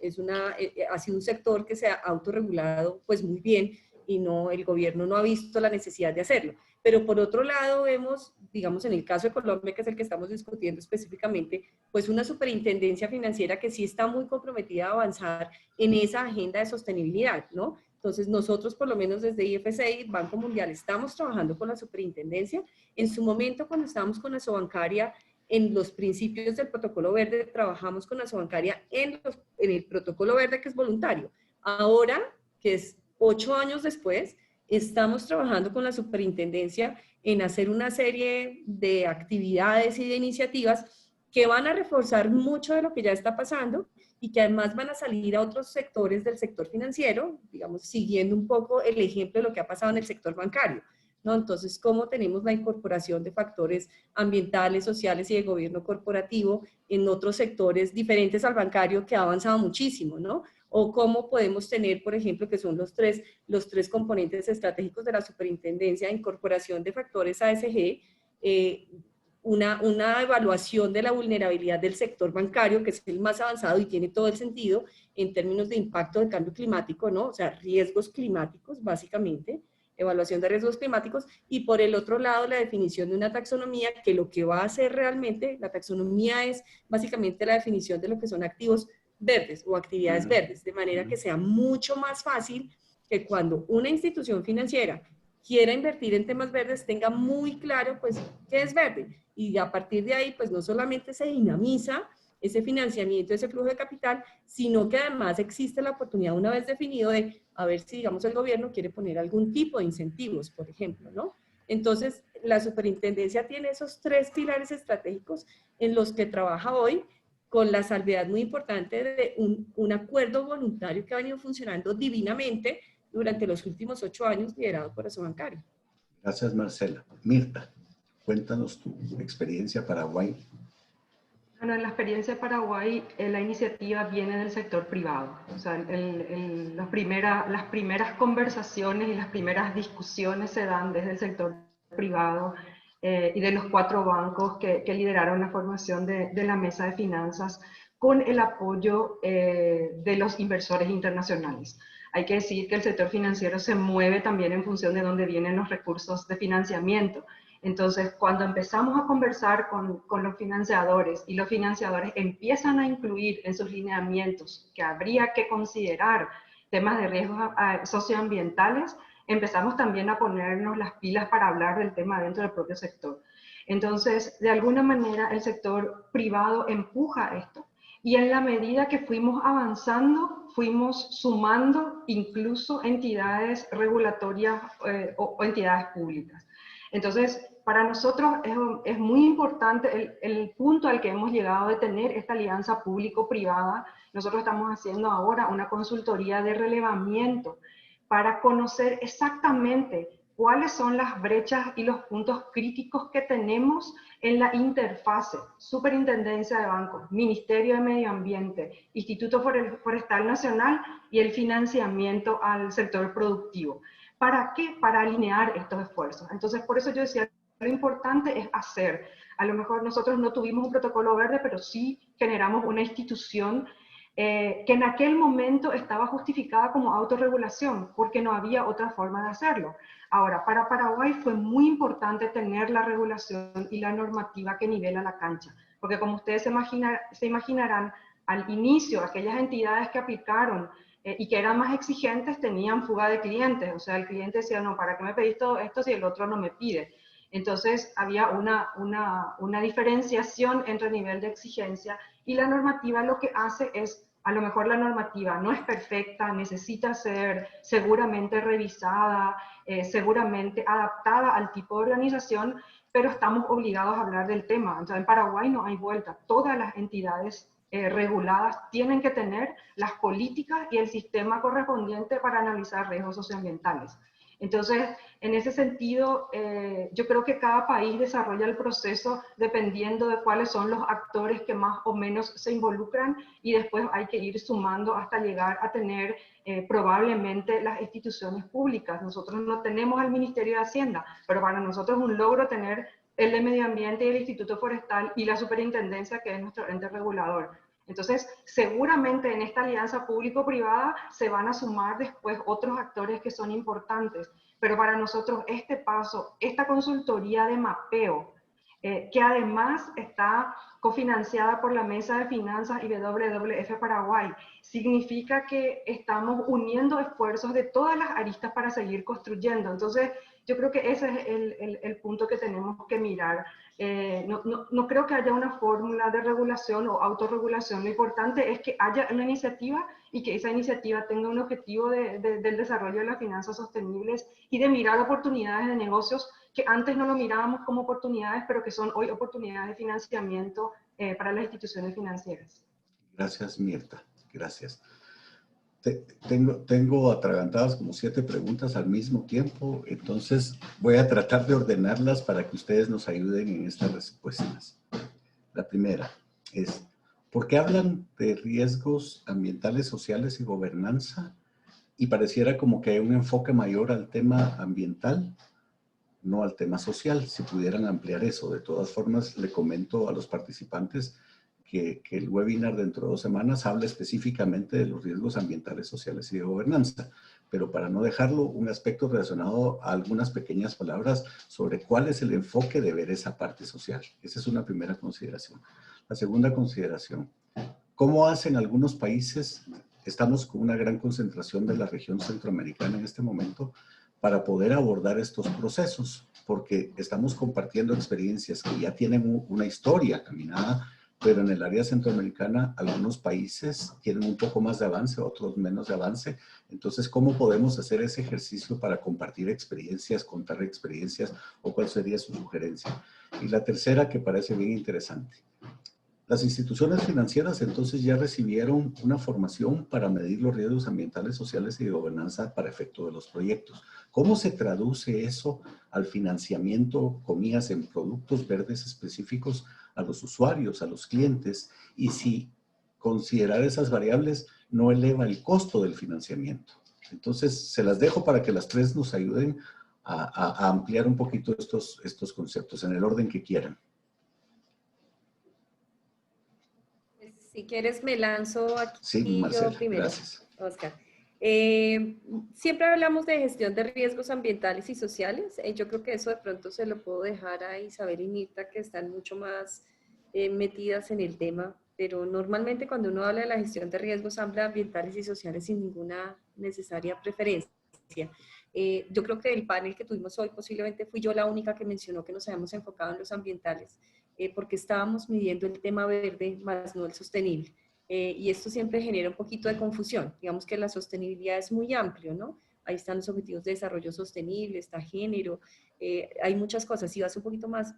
ha sido un sector que se ha autorregulado pues muy bien y el gobierno no ha visto la necesidad de hacerlo. Pero por otro lado vemos, digamos en el caso de Colombia, que es el que estamos discutiendo específicamente, pues una superintendencia financiera que sí está muy comprometida a avanzar en esa agenda de sostenibilidad, ¿no? Entonces nosotros por lo menos desde IFC y Banco Mundial estamos trabajando con la superintendencia. En su momento cuando estábamos con Asobancaria, en los principios del protocolo verde, trabajamos con Asobancaria en el protocolo verde que es voluntario. Ahora, que es 8 años después, estamos trabajando con la superintendencia en hacer una serie de actividades y de iniciativas que van a reforzar mucho de lo que ya está pasando y que además van a salir a otros sectores del sector financiero, digamos, siguiendo un poco el ejemplo de lo que ha pasado en el sector bancario, ¿no? Entonces, ¿cómo tenemos la incorporación de factores ambientales, sociales y de gobierno corporativo en otros sectores diferentes al bancario que ha avanzado muchísimo, ¿no? O cómo podemos tener, por ejemplo, que son los tres componentes estratégicos de la superintendencia, incorporación de factores ASG, una evaluación de la vulnerabilidad del sector bancario, que es el más avanzado y tiene todo el sentido en términos de impacto del cambio climático, ¿no? O sea, riesgos climáticos, básicamente, evaluación de riesgos climáticos, y por el otro lado, la definición de una taxonomía, que lo que va a hacer realmente, la taxonomía es básicamente la definición de lo que son activos verdes o actividades verdes, de manera que sea mucho más fácil que cuando una institución financiera quiera invertir en temas verdes, tenga muy claro, pues, qué es verde. Y a partir de ahí, pues, no solamente se dinamiza ese financiamiento, ese flujo de capital, sino que además existe la oportunidad, una vez definido, de a ver si, digamos, el gobierno quiere poner algún tipo de incentivos, por ejemplo, ¿no? Entonces, la superintendencia tiene esos 3 pilares estratégicos en los que trabaja hoy, con la salvedad muy importante de un acuerdo voluntario que ha venido funcionando divinamente durante los últimos 8 años, liderado por Asobancaria. Gracias, Marcela. Mirta, cuéntanos tu experiencia Paraguay. Bueno, en la experiencia Paraguay, la iniciativa viene del sector privado. O sea, las primeras conversaciones y las primeras discusiones se dan desde el sector privado y de los 4 bancos que lideraron la formación de la mesa de finanzas con el apoyo de los inversores internacionales. Hay que decir que el sector financiero se mueve también en función de dónde vienen los recursos de financiamiento. Entonces, cuando empezamos a conversar con los financiadores y los financiadores empiezan a incluir en sus lineamientos que habría que considerar temas de riesgos socioambientales, empezamos también a ponernos las pilas para hablar del tema dentro del propio sector. Entonces, de alguna manera, el sector privado empuja esto. Y en la medida que fuimos avanzando, fuimos sumando incluso entidades regulatorias o entidades públicas. Entonces, para nosotros es muy importante el punto al que hemos llegado de tener esta alianza público-privada. Nosotros estamos haciendo ahora una consultoría de relevamiento para conocer exactamente cuáles son las brechas y los puntos críticos que tenemos en la interfase, Superintendencia de Bancos, Ministerio de Medio Ambiente, Instituto Forestal Nacional y el financiamiento al sector productivo. ¿Para qué? Para alinear estos esfuerzos. Entonces, por eso yo decía, lo importante es hacer. A lo mejor nosotros no tuvimos un protocolo verde, pero sí generamos una institución que en aquel momento estaba justificada como autorregulación, porque no había otra forma de hacerlo. Ahora, para Paraguay fue muy importante tener la regulación y la normativa que nivela la cancha, porque como ustedes se imaginarán, al inicio, aquellas entidades que aplicaron y que eran más exigentes tenían fuga de clientes, o sea, el cliente decía, no, ¿para qué me pedís todo esto si el otro no me pide? Entonces había una diferenciación entre el nivel de exigencia y la normativa lo que hace es, a lo mejor la normativa no es perfecta, necesita ser seguramente revisada, seguramente adaptada al tipo de organización, pero estamos obligados a hablar del tema. Entonces, en Paraguay no hay vuelta, todas las entidades reguladas tienen que tener las políticas y el sistema correspondiente para analizar riesgos socioambientales. Entonces, en ese sentido, yo creo que cada país desarrolla el proceso dependiendo de cuáles son los actores que más o menos se involucran y después hay que ir sumando hasta llegar a tener probablemente las instituciones públicas. Nosotros no tenemos al Ministerio de Hacienda, pero para nosotros es un logro tener el de Medio Ambiente y el Instituto Forestal y la Superintendencia, que es nuestro ente regulador. Entonces, seguramente en esta alianza público-privada se van a sumar después otros actores que son importantes, pero para nosotros este paso, esta consultoría de mapeo, que además está cofinanciada por la Mesa de Finanzas y WWF Paraguay, significa que estamos uniendo esfuerzos de todas las aristas para seguir construyendo. Entonces, yo creo que ese es el punto que tenemos que mirar. No creo que haya una fórmula de regulación o autorregulación. Lo importante es que haya una iniciativa y que esa iniciativa tenga un objetivo del desarrollo de las finanzas sostenibles y de mirar oportunidades de negocios que antes no lo mirábamos como oportunidades, pero que son hoy oportunidades de financiamiento para las instituciones financieras. Gracias, Mirta. Gracias. Tengo atragantadas como 7 preguntas al mismo tiempo, entonces voy a tratar de ordenarlas para que ustedes nos ayuden en estas respuestas. La primera es, ¿por qué hablan de riesgos ambientales, sociales y gobernanza? Y pareciera como que hay un enfoque mayor al tema ambiental, no al tema social, si pudieran ampliar eso. De todas formas, le comento a los participantes que el webinar dentro de 2 semanas habla específicamente de los riesgos ambientales, sociales y de gobernanza, pero para no dejarlo, un aspecto relacionado a algunas pequeñas palabras sobre cuál es el enfoque de ver esa parte social. Esa es una primera consideración. La segunda consideración, ¿cómo hacen algunos países? Estamos con una gran concentración de la región centroamericana en este momento para poder abordar estos procesos, porque estamos compartiendo experiencias que ya tienen una historia caminada, pero en el área centroamericana algunos países tienen un poco más de avance, otros menos de avance. Entonces, ¿cómo podemos hacer ese ejercicio para compartir experiencias, contar experiencias, o cuál sería su sugerencia? Y la tercera, que parece bien interesante. Las instituciones financieras entonces ya recibieron una formación para medir los riesgos ambientales, sociales y de gobernanza para efecto de los proyectos. ¿Cómo se traduce eso al financiamiento, comillas, en productos verdes específicos a los usuarios, a los clientes? Y si considerar esas variables no eleva el costo del financiamiento. Entonces, se las dejo para que las 3 nos ayuden a ampliar un poquito estos conceptos en el orden que quieran. Si quieres, me lanzo aquí. Sí, Marcela, yo primero. gracias. Oscar. Siempre hablamos de gestión de riesgos ambientales y sociales. Yo creo que eso de pronto se lo puedo dejar a Isabel y Mirta, que están mucho más metidas en el tema, pero normalmente cuando uno habla de la gestión de riesgos habla de ambientales y sociales sin ninguna necesaria preferencia. Yo creo que el panel que tuvimos hoy posiblemente fui yo la única que mencionó que nos habíamos enfocado en los ambientales, porque estábamos midiendo el tema verde más no el sostenible. Y esto siempre genera un poquito de confusión. Digamos que la sostenibilidad es muy amplio, ¿no? Ahí están los objetivos de desarrollo sostenible, está género, hay muchas cosas. Si vas un poquito más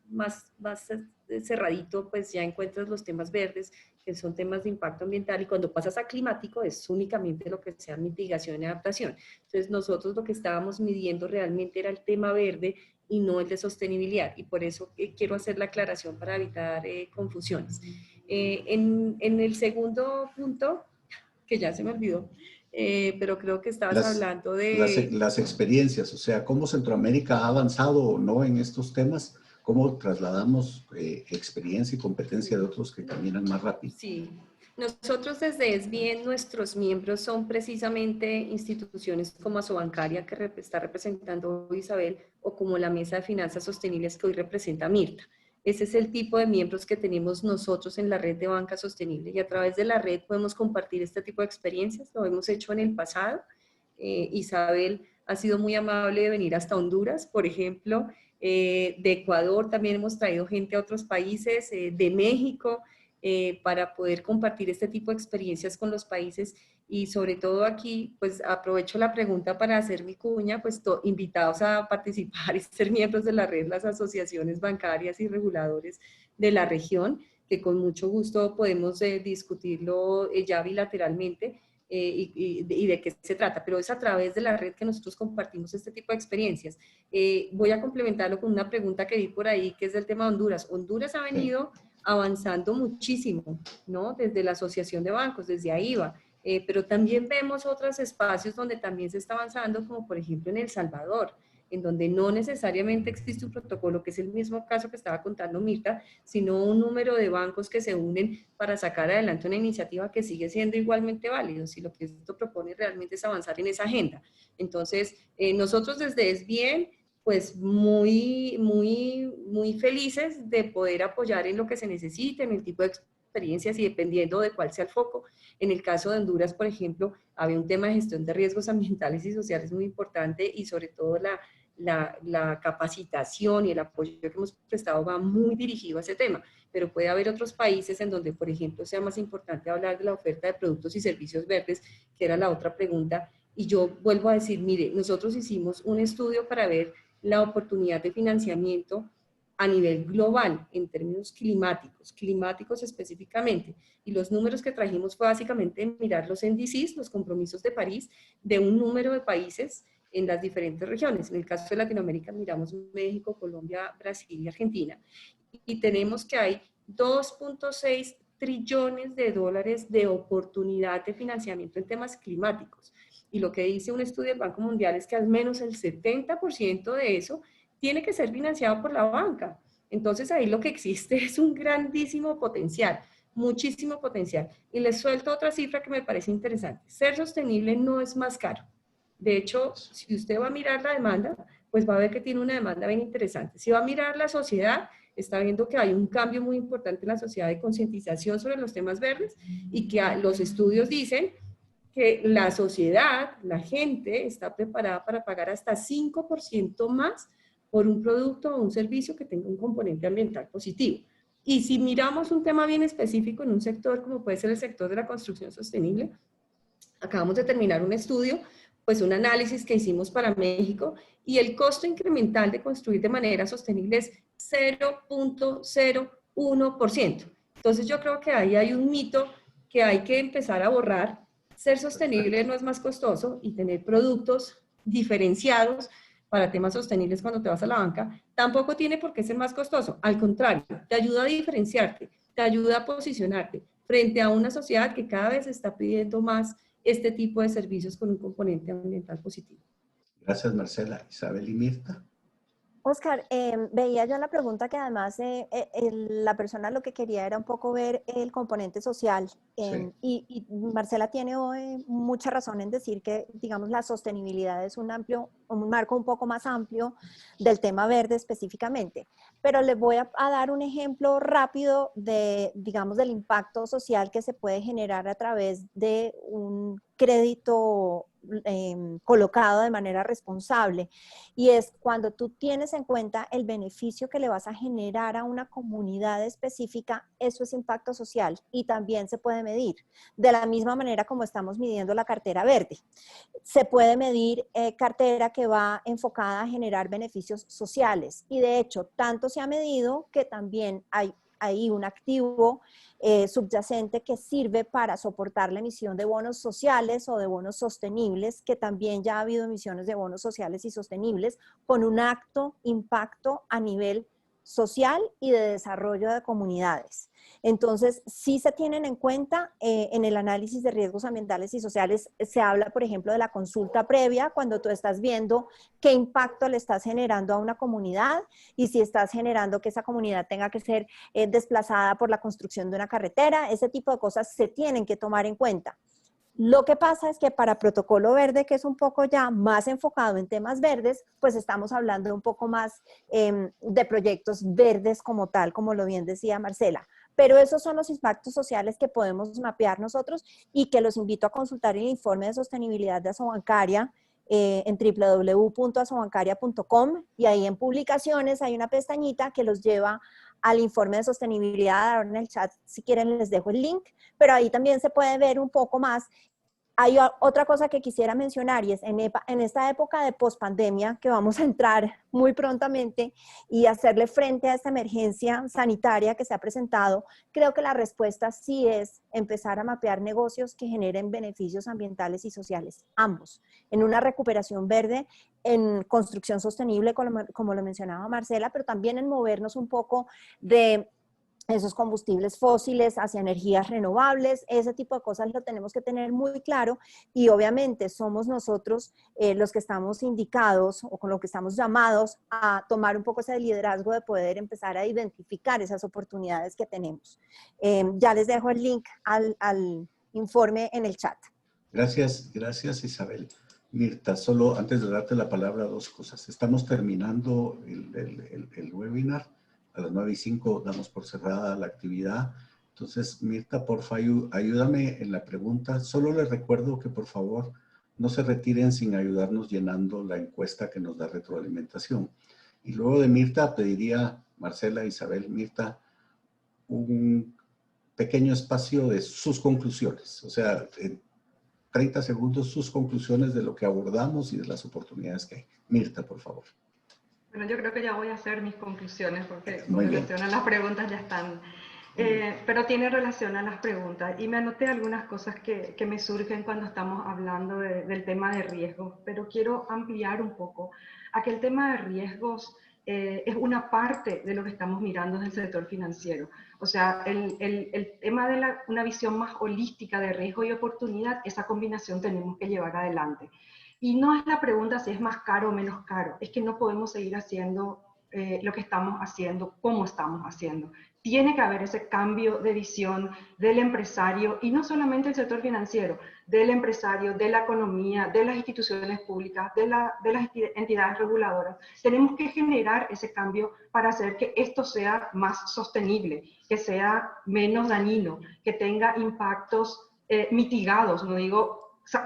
cerradito, pues ya encuentras los temas verdes, que son temas de impacto ambiental, y cuando pasas a climático es únicamente lo que sea mitigación y adaptación. Entonces nosotros lo que estábamos midiendo realmente era el tema verde y no el de sostenibilidad, y por eso quiero hacer la aclaración para evitar confusiones. En el segundo punto, que ya se me olvidó, pero creo que estabas hablando de... Las experiencias, o sea, cómo Centroamérica ha avanzado o no en estos temas, cómo trasladamos experiencia y competencia de otros que caminan más rápido. Sí, nosotros desde SBN, nuestros miembros son precisamente instituciones como Asobancaria, que está representando Isabel, o como la Mesa de Finanzas Sostenibles que hoy representa Mirta. Ese es el tipo de miembros que tenemos nosotros en la red de banca sostenible, y a través de la red podemos compartir este tipo de experiencias. Lo hemos hecho en el pasado. Isabel ha sido muy amable de venir hasta Honduras, por ejemplo. De Ecuador también hemos traído gente a otros países, de México, para poder compartir este tipo de experiencias con los países. Y sobre todo aquí, pues aprovecho la pregunta para hacer mi cuña, pues invitados a participar y ser miembros de la red, las asociaciones bancarias y reguladores de la región, que con mucho gusto podemos discutirlo ya bilateralmente. Y de qué se trata, pero es a través de la red que nosotros compartimos este tipo de experiencias. Voy a complementarlo con una pregunta que vi por ahí, que es del tema de Honduras. Honduras ha venido avanzando muchísimo, ¿no? Desde la Asociación de Bancos, desde AIBA, pero también vemos otros espacios donde también se está avanzando, como por ejemplo en El Salvador, en donde no necesariamente existe un protocolo, que es el mismo caso que estaba contando Mirta, sino un número de bancos que se unen para sacar adelante una iniciativa que sigue siendo igualmente válido, si lo que esto propone realmente es avanzar en esa agenda. Entonces, nosotros desde SBN, pues muy felices de poder apoyar en lo que se necesite, en el tipo de experiencias y dependiendo de cuál sea el foco. En el caso de Honduras, por ejemplo, había un tema de gestión de riesgos ambientales y sociales muy importante, y sobre todo la capacitación y el apoyo que hemos prestado va muy dirigido a ese tema, pero puede haber otros países en donde, por ejemplo, sea más importante hablar de la oferta de productos y servicios verdes, que era la otra pregunta. Y yo vuelvo a decir, mire, nosotros hicimos un estudio para ver la oportunidad de financiamiento a nivel global, en términos climáticos específicamente, y los números que trajimos fue básicamente mirar los NDCs, los compromisos de París, de un número de países en las diferentes regiones. En el caso de Latinoamérica miramos México, Colombia, Brasil y Argentina, y tenemos que hay 2.6 trillones de dólares de oportunidad de financiamiento en temas climáticos. Y lo que dice un estudio del Banco Mundial es que al menos el 70% de eso tiene que ser financiado por la banca. Entonces ahí lo que existe es un grandísimo potencial, muchísimo potencial. Y les suelto otra cifra que me parece interesante. Ser sostenible no es más caro. De hecho, si usted va a mirar la demanda, pues va a ver que tiene una demanda bien interesante. Si va a mirar la sociedad, está viendo que hay un cambio muy importante en la sociedad de concientización sobre los temas verdes, y que los estudios dicen que la sociedad, la gente, está preparada para pagar hasta 5% más por un producto o un servicio que tenga un componente ambiental positivo. Y si miramos un tema bien específico en un sector como puede ser el sector de la construcción sostenible, acabamos de terminar un estudio, pues un análisis que hicimos para México, y el costo incremental de construir de manera sostenible es 0.01%. Entonces yo creo que ahí hay un mito que hay que empezar a borrar. Ser sostenible no es más costoso, y tener productos diferenciados para temas sostenibles cuando te vas a la banca tampoco tiene por qué ser más costoso. Al contrario, te ayuda a diferenciarte, te ayuda a posicionarte frente a una sociedad que cada vez está pidiendo más este tipo de servicios con un componente ambiental positivo. Gracias, Marcela. Isabel y Mirta. Oscar, veía yo en la pregunta que además la persona lo que quería era un poco ver el componente social Sí. y Marcela tiene hoy mucha razón en decir que, digamos, la sostenibilidad es un marco un poco más amplio del tema verde específicamente. Pero les voy a dar un ejemplo rápido de, digamos, del impacto social que se puede generar a través de un crédito colocado de manera responsable. Y es cuando tú tienes en cuenta el beneficio que le vas a generar a una comunidad específica, eso es impacto social y también se puede medir. De la misma manera como estamos midiendo la cartera verde. Se puede medir cartera que va enfocada a generar beneficios sociales. Y de hecho, tanto se ha medido que también hay un activo subyacente que sirve para soportar la emisión de bonos sociales o de bonos sostenibles, que también ya ha habido emisiones de bonos sociales y sostenibles con un alto impacto a nivel social y de desarrollo de comunidades. Entonces, sí se tienen en cuenta en el análisis de riesgos ambientales y sociales, se habla, por ejemplo, de la consulta previa, cuando tú estás viendo qué impacto le estás generando a una comunidad y si estás generando que esa comunidad tenga que ser desplazada por la construcción de una carretera, ese tipo de cosas se tienen que tomar en cuenta. Lo que pasa es que para Protocolo Verde, que es un poco ya más enfocado en temas verdes, pues estamos hablando un poco más de proyectos verdes como tal, como lo bien decía Marcela. Pero esos son los impactos sociales que podemos mapear nosotros y que los invito a consultar el informe de sostenibilidad de Asobancaria en www.asobancaria.com y ahí en publicaciones hay una pestañita que los lleva al informe de sostenibilidad. Ahora en el chat, si quieren, les dejo el link, pero ahí también se puede ver un poco más. Hay otra cosa que quisiera mencionar y es en esta época de pospandemia que vamos a entrar muy prontamente y hacerle frente a esta emergencia sanitaria que se ha presentado, creo que la respuesta sí es empezar a mapear negocios que generen beneficios ambientales y sociales, ambos, en una recuperación verde, en construcción sostenible, como lo mencionaba Marcela, pero también en movernos un poco de esos combustibles fósiles hacia energías renovables, ese tipo de cosas lo tenemos que tener muy claro y obviamente somos nosotros los que estamos indicados o con lo que estamos llamados a tomar un poco ese liderazgo de poder empezar a identificar esas oportunidades que tenemos. Ya les dejo el link al informe en el chat. Gracias, gracias Isabel. Mirta, solo antes de darte la palabra, dos cosas. Estamos terminando el webinar. A las 9:05 damos por cerrada la actividad. Entonces, Mirta, porfa, ayúdame en la pregunta. Solo les recuerdo que, por favor, no se retiren sin ayudarnos llenando la encuesta que nos da retroalimentación. Y luego de Mirta, pediría, Marcela, Isabel, Mirta, un pequeño espacio de sus conclusiones. O sea, 30 segundos sus conclusiones de lo que abordamos y de las oportunidades que hay. Mirta, por favor. Bueno, yo creo que ya voy a hacer mis conclusiones porque con Muy bien. relación a las preguntas ya están, pero tiene relación a las preguntas y me anoté algunas cosas que me surgen cuando estamos hablando del tema de riesgos, pero quiero ampliar un poco a que el tema de riesgos es una parte de lo que estamos mirando desde el sector financiero. O sea, el tema de una visión más holística de riesgo y oportunidad, esa combinación tenemos que llevar adelante. Y no es la pregunta si es más caro o menos caro, es que no podemos seguir haciendo lo que estamos haciendo, como estamos haciendo. Tiene que haber ese cambio de visión del empresario, y no solamente el sector financiero, del empresario, de la economía, de las instituciones públicas, de las entidades reguladoras. Tenemos que generar ese cambio para hacer que esto sea más sostenible, que sea menos dañino, que tenga impactos mitigados, no digo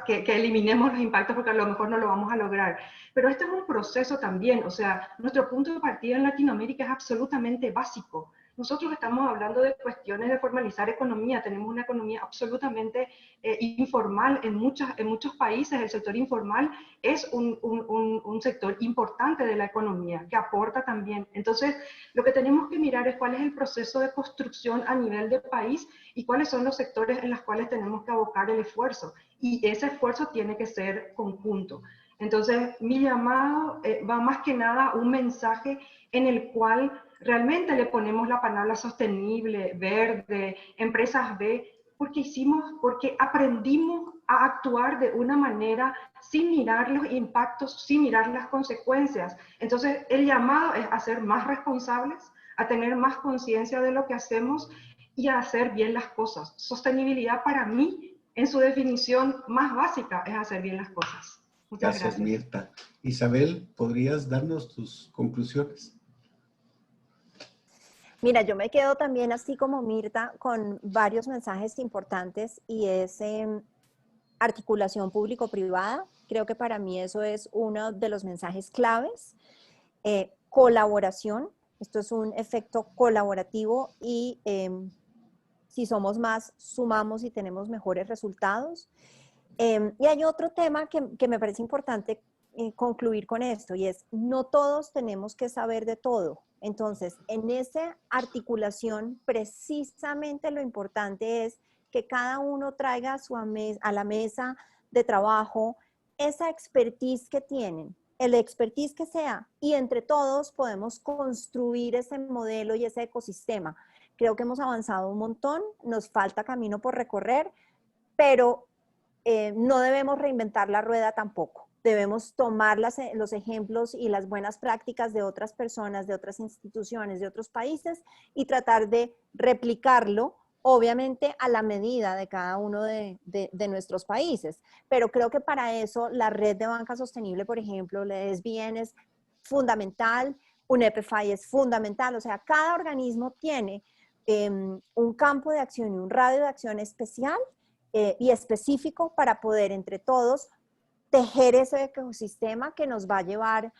que eliminemos los impactos porque a lo mejor no lo vamos a lograr. Pero este es un proceso también, o sea, nuestro punto de partida en Latinoamérica es absolutamente básico. Nosotros estamos hablando de cuestiones de formalizar economía, tenemos una economía absolutamente informal en muchos países. El sector informal es un sector importante de la economía que aporta también. Entonces, lo que tenemos que mirar es cuál es el proceso de construcción a nivel de país y cuáles son los sectores en los cuales tenemos que abocar el esfuerzo. Y ese esfuerzo tiene que ser conjunto. Entonces, mi llamado va más que nada a un mensaje en el cual realmente le ponemos la palabra sostenible, verde, empresas B, porque aprendimos a actuar de una manera sin mirar los impactos, sin mirar las consecuencias. Entonces, el llamado es a ser más responsables, a tener más conciencia de lo que hacemos y a hacer bien las cosas. Sostenibilidad para mí, en su definición más básica, es hacer bien las cosas. Muchas Gracias, gracias. Mirta. Isabel, ¿podrías darnos tus conclusiones? Mira, yo me quedo también así como Mirta con varios mensajes importantes y es articulación público-privada. Creo que para mí eso es uno de los mensajes claves. Colaboración, esto es un efecto colaborativo y si somos más, sumamos y tenemos mejores resultados. Y hay otro tema que me parece importante concluir con esto y es, no todos tenemos que saber de todo. Entonces, en esa articulación, precisamente lo importante es que cada uno traiga a la mesa de trabajo esa expertise que tienen, el expertise que sea, y entre todos podemos construir ese modelo y ese ecosistema. Creo que hemos avanzado un montón, nos falta camino por recorrer, pero no debemos reinventar la rueda tampoco. Debemos tomar los ejemplos y las buenas prácticas de otras personas, de otras instituciones, de otros países y tratar de replicarlo, obviamente a la medida de cada uno de nuestros países. Pero creo que para eso la red de banca sostenible, por ejemplo, la SBN es fundamental, un EPFI es fundamental, o sea, cada organismo tiene un campo de acción y un radio de acción especial y específico para poder entre todos tejer ese ecosistema que nos va a llevar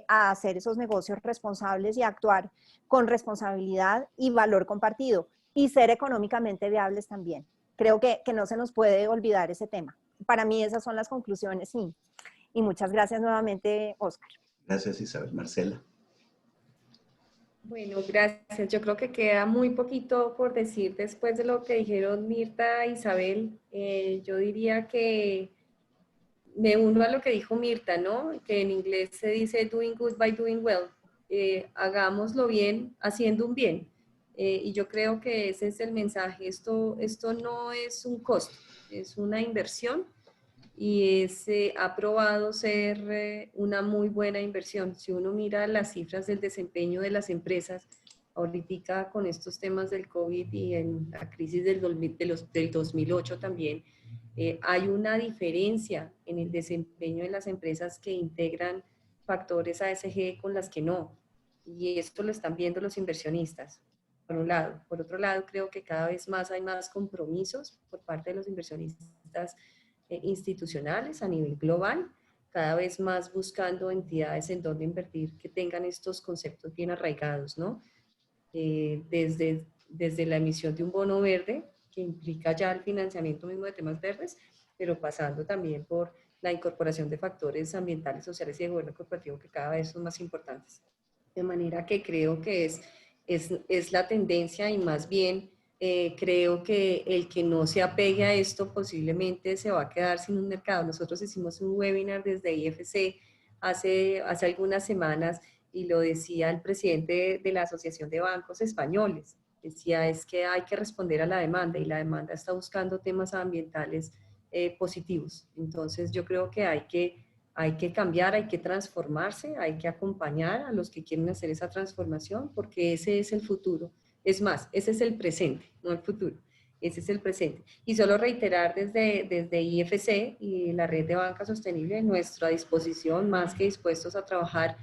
a hacer esos negocios responsables y actuar con responsabilidad y valor compartido y ser económicamente viables también. Creo que no se nos puede olvidar ese tema. Para mí esas son las conclusiones y muchas gracias nuevamente, Oscar. Gracias, Isabel. Marcela. Bueno, gracias. Yo creo que queda muy poquito por decir después de lo que dijeron Mirta e Isabel. Yo diría que me uno a lo que dijo Mirta, ¿no? Que en inglés se dice doing good by doing well. Hagámoslo bien haciendo un bien. Y yo creo que ese es el mensaje. Esto no es un costo, es una inversión y ha probado ser una muy buena inversión. Si uno mira las cifras del desempeño de las empresas, ahorita con estos temas del COVID y en la crisis del 2008 también, hay una diferencia en el desempeño de las empresas que integran factores ASG con las que no. Y esto lo están viendo los inversionistas, por un lado. Por otro lado, creo que cada vez más hay más compromisos por parte de los inversionistas institucionales a nivel global, cada vez más buscando entidades en donde invertir que tengan estos conceptos bien arraigados, ¿no? Desde la emisión de un bono verde, que implica ya el financiamiento mismo de temas verdes, pero pasando también por la incorporación de factores ambientales, sociales y de gobierno corporativo que cada vez son más importantes. De manera que creo que es la tendencia y más bien creo que el que no se apegue a esto posiblemente se va a quedar sin un mercado. Nosotros hicimos un webinar desde IFC hace algunas semanas y lo decía el presidente de la Asociación de Bancos Españoles. Decía, es que hay que responder a la demanda y la demanda está buscando temas ambientales positivos. Entonces yo creo que hay que cambiar, hay que transformarse, hay que acompañar a los que quieren hacer esa transformación porque ese es el futuro. Es más, ese es el presente, no el futuro. Ese es el presente. Y solo reiterar desde IFC y la red de banca sostenible nuestra disposición, más que dispuestos a trabajar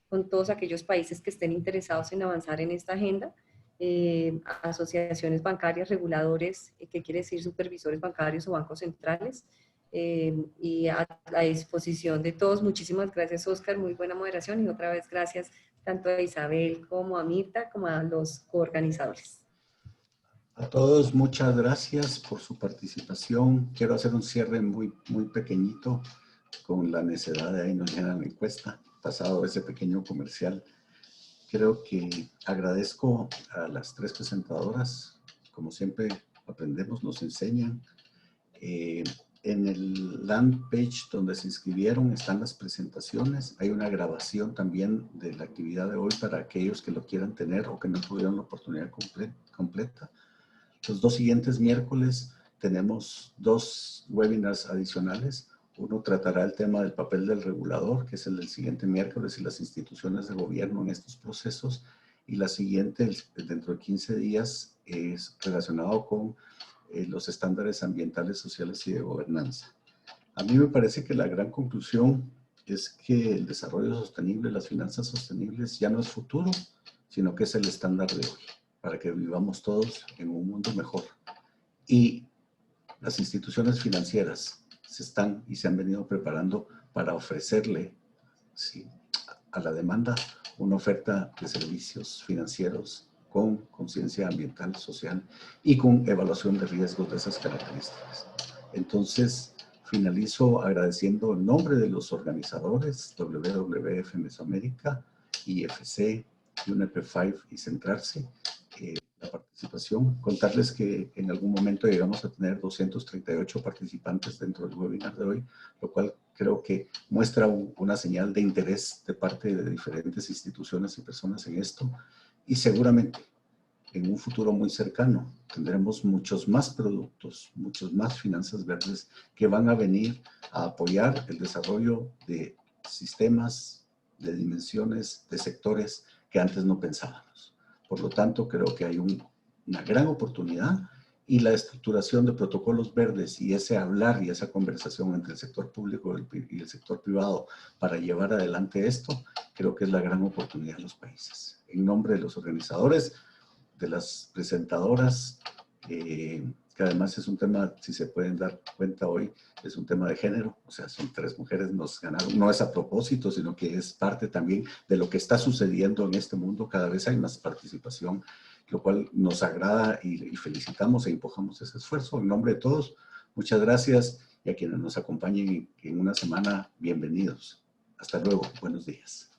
con todos aquellos países que estén interesados en avanzar en esta agenda, asociaciones bancarias, reguladores, ¿qué quiere decir supervisores bancarios o bancos centrales? Y a la disposición de todos. Muchísimas gracias, Oscar, muy buena moderación y otra vez gracias tanto a Isabel como a Mirta como a los coorganizadores. A todos, muchas gracias por su participación. Quiero hacer un cierre muy pequeñito con la necesidad de ahí nos llenan la encuesta, pasado ese pequeño comercial. Creo que agradezco a las tres presentadoras, como siempre aprendemos, nos enseñan. En el land page donde se inscribieron están las presentaciones. Hay una grabación también de la actividad de hoy para aquellos que lo quieran tener o que no tuvieron la oportunidad completa. Los dos siguientes miércoles tenemos 2 webinars adicionales. Uno tratará el tema del papel del regulador, que es el del siguiente miércoles, y las instituciones de gobierno en estos procesos. Y la siguiente, dentro de 15 días, es relacionado con los estándares ambientales, sociales y de gobernanza. A mí me parece que la gran conclusión es que el desarrollo sostenible, las finanzas sostenibles, ya no es futuro, sino que es el estándar de hoy, para que vivamos todos en un mundo mejor. Y las instituciones financieras se están y se han venido preparando para ofrecerle, ¿sí?, a la demanda una oferta de servicios financieros con conciencia ambiental, social y con evaluación de riesgos de esas características. Entonces, finalizo agradeciendo en nombre de los organizadores WWF Mesoamérica, IFC, UNEP5 y Centrarse, la participación. Contarles que en algún momento llegamos a tener 238 participantes dentro del webinar de hoy, lo cual creo que muestra una señal de interés de parte de diferentes instituciones y personas en esto. Y seguramente en un futuro muy cercano tendremos muchos más productos, muchos más finanzas verdes que van a venir a apoyar el desarrollo de sistemas, de dimensiones, de sectores que antes no pensábamos. Por lo tanto, creo que hay una gran oportunidad y la estructuración de protocolos verdes y ese hablar y esa conversación entre el sector público y el sector privado para llevar adelante esto, creo que es la gran oportunidad de los países. En nombre de los organizadores, de las presentadoras, que además es un tema, si se pueden dar cuenta hoy, es un tema de género, o sea, son 3 mujeres, nos ganaron, no es a propósito, sino que es parte también de lo que está sucediendo en este mundo, cada vez hay más participación, lo cual nos agrada y felicitamos e empujamos ese esfuerzo. En nombre de todos, muchas gracias, y a quienes nos acompañen en una semana, bienvenidos. Hasta luego, buenos días.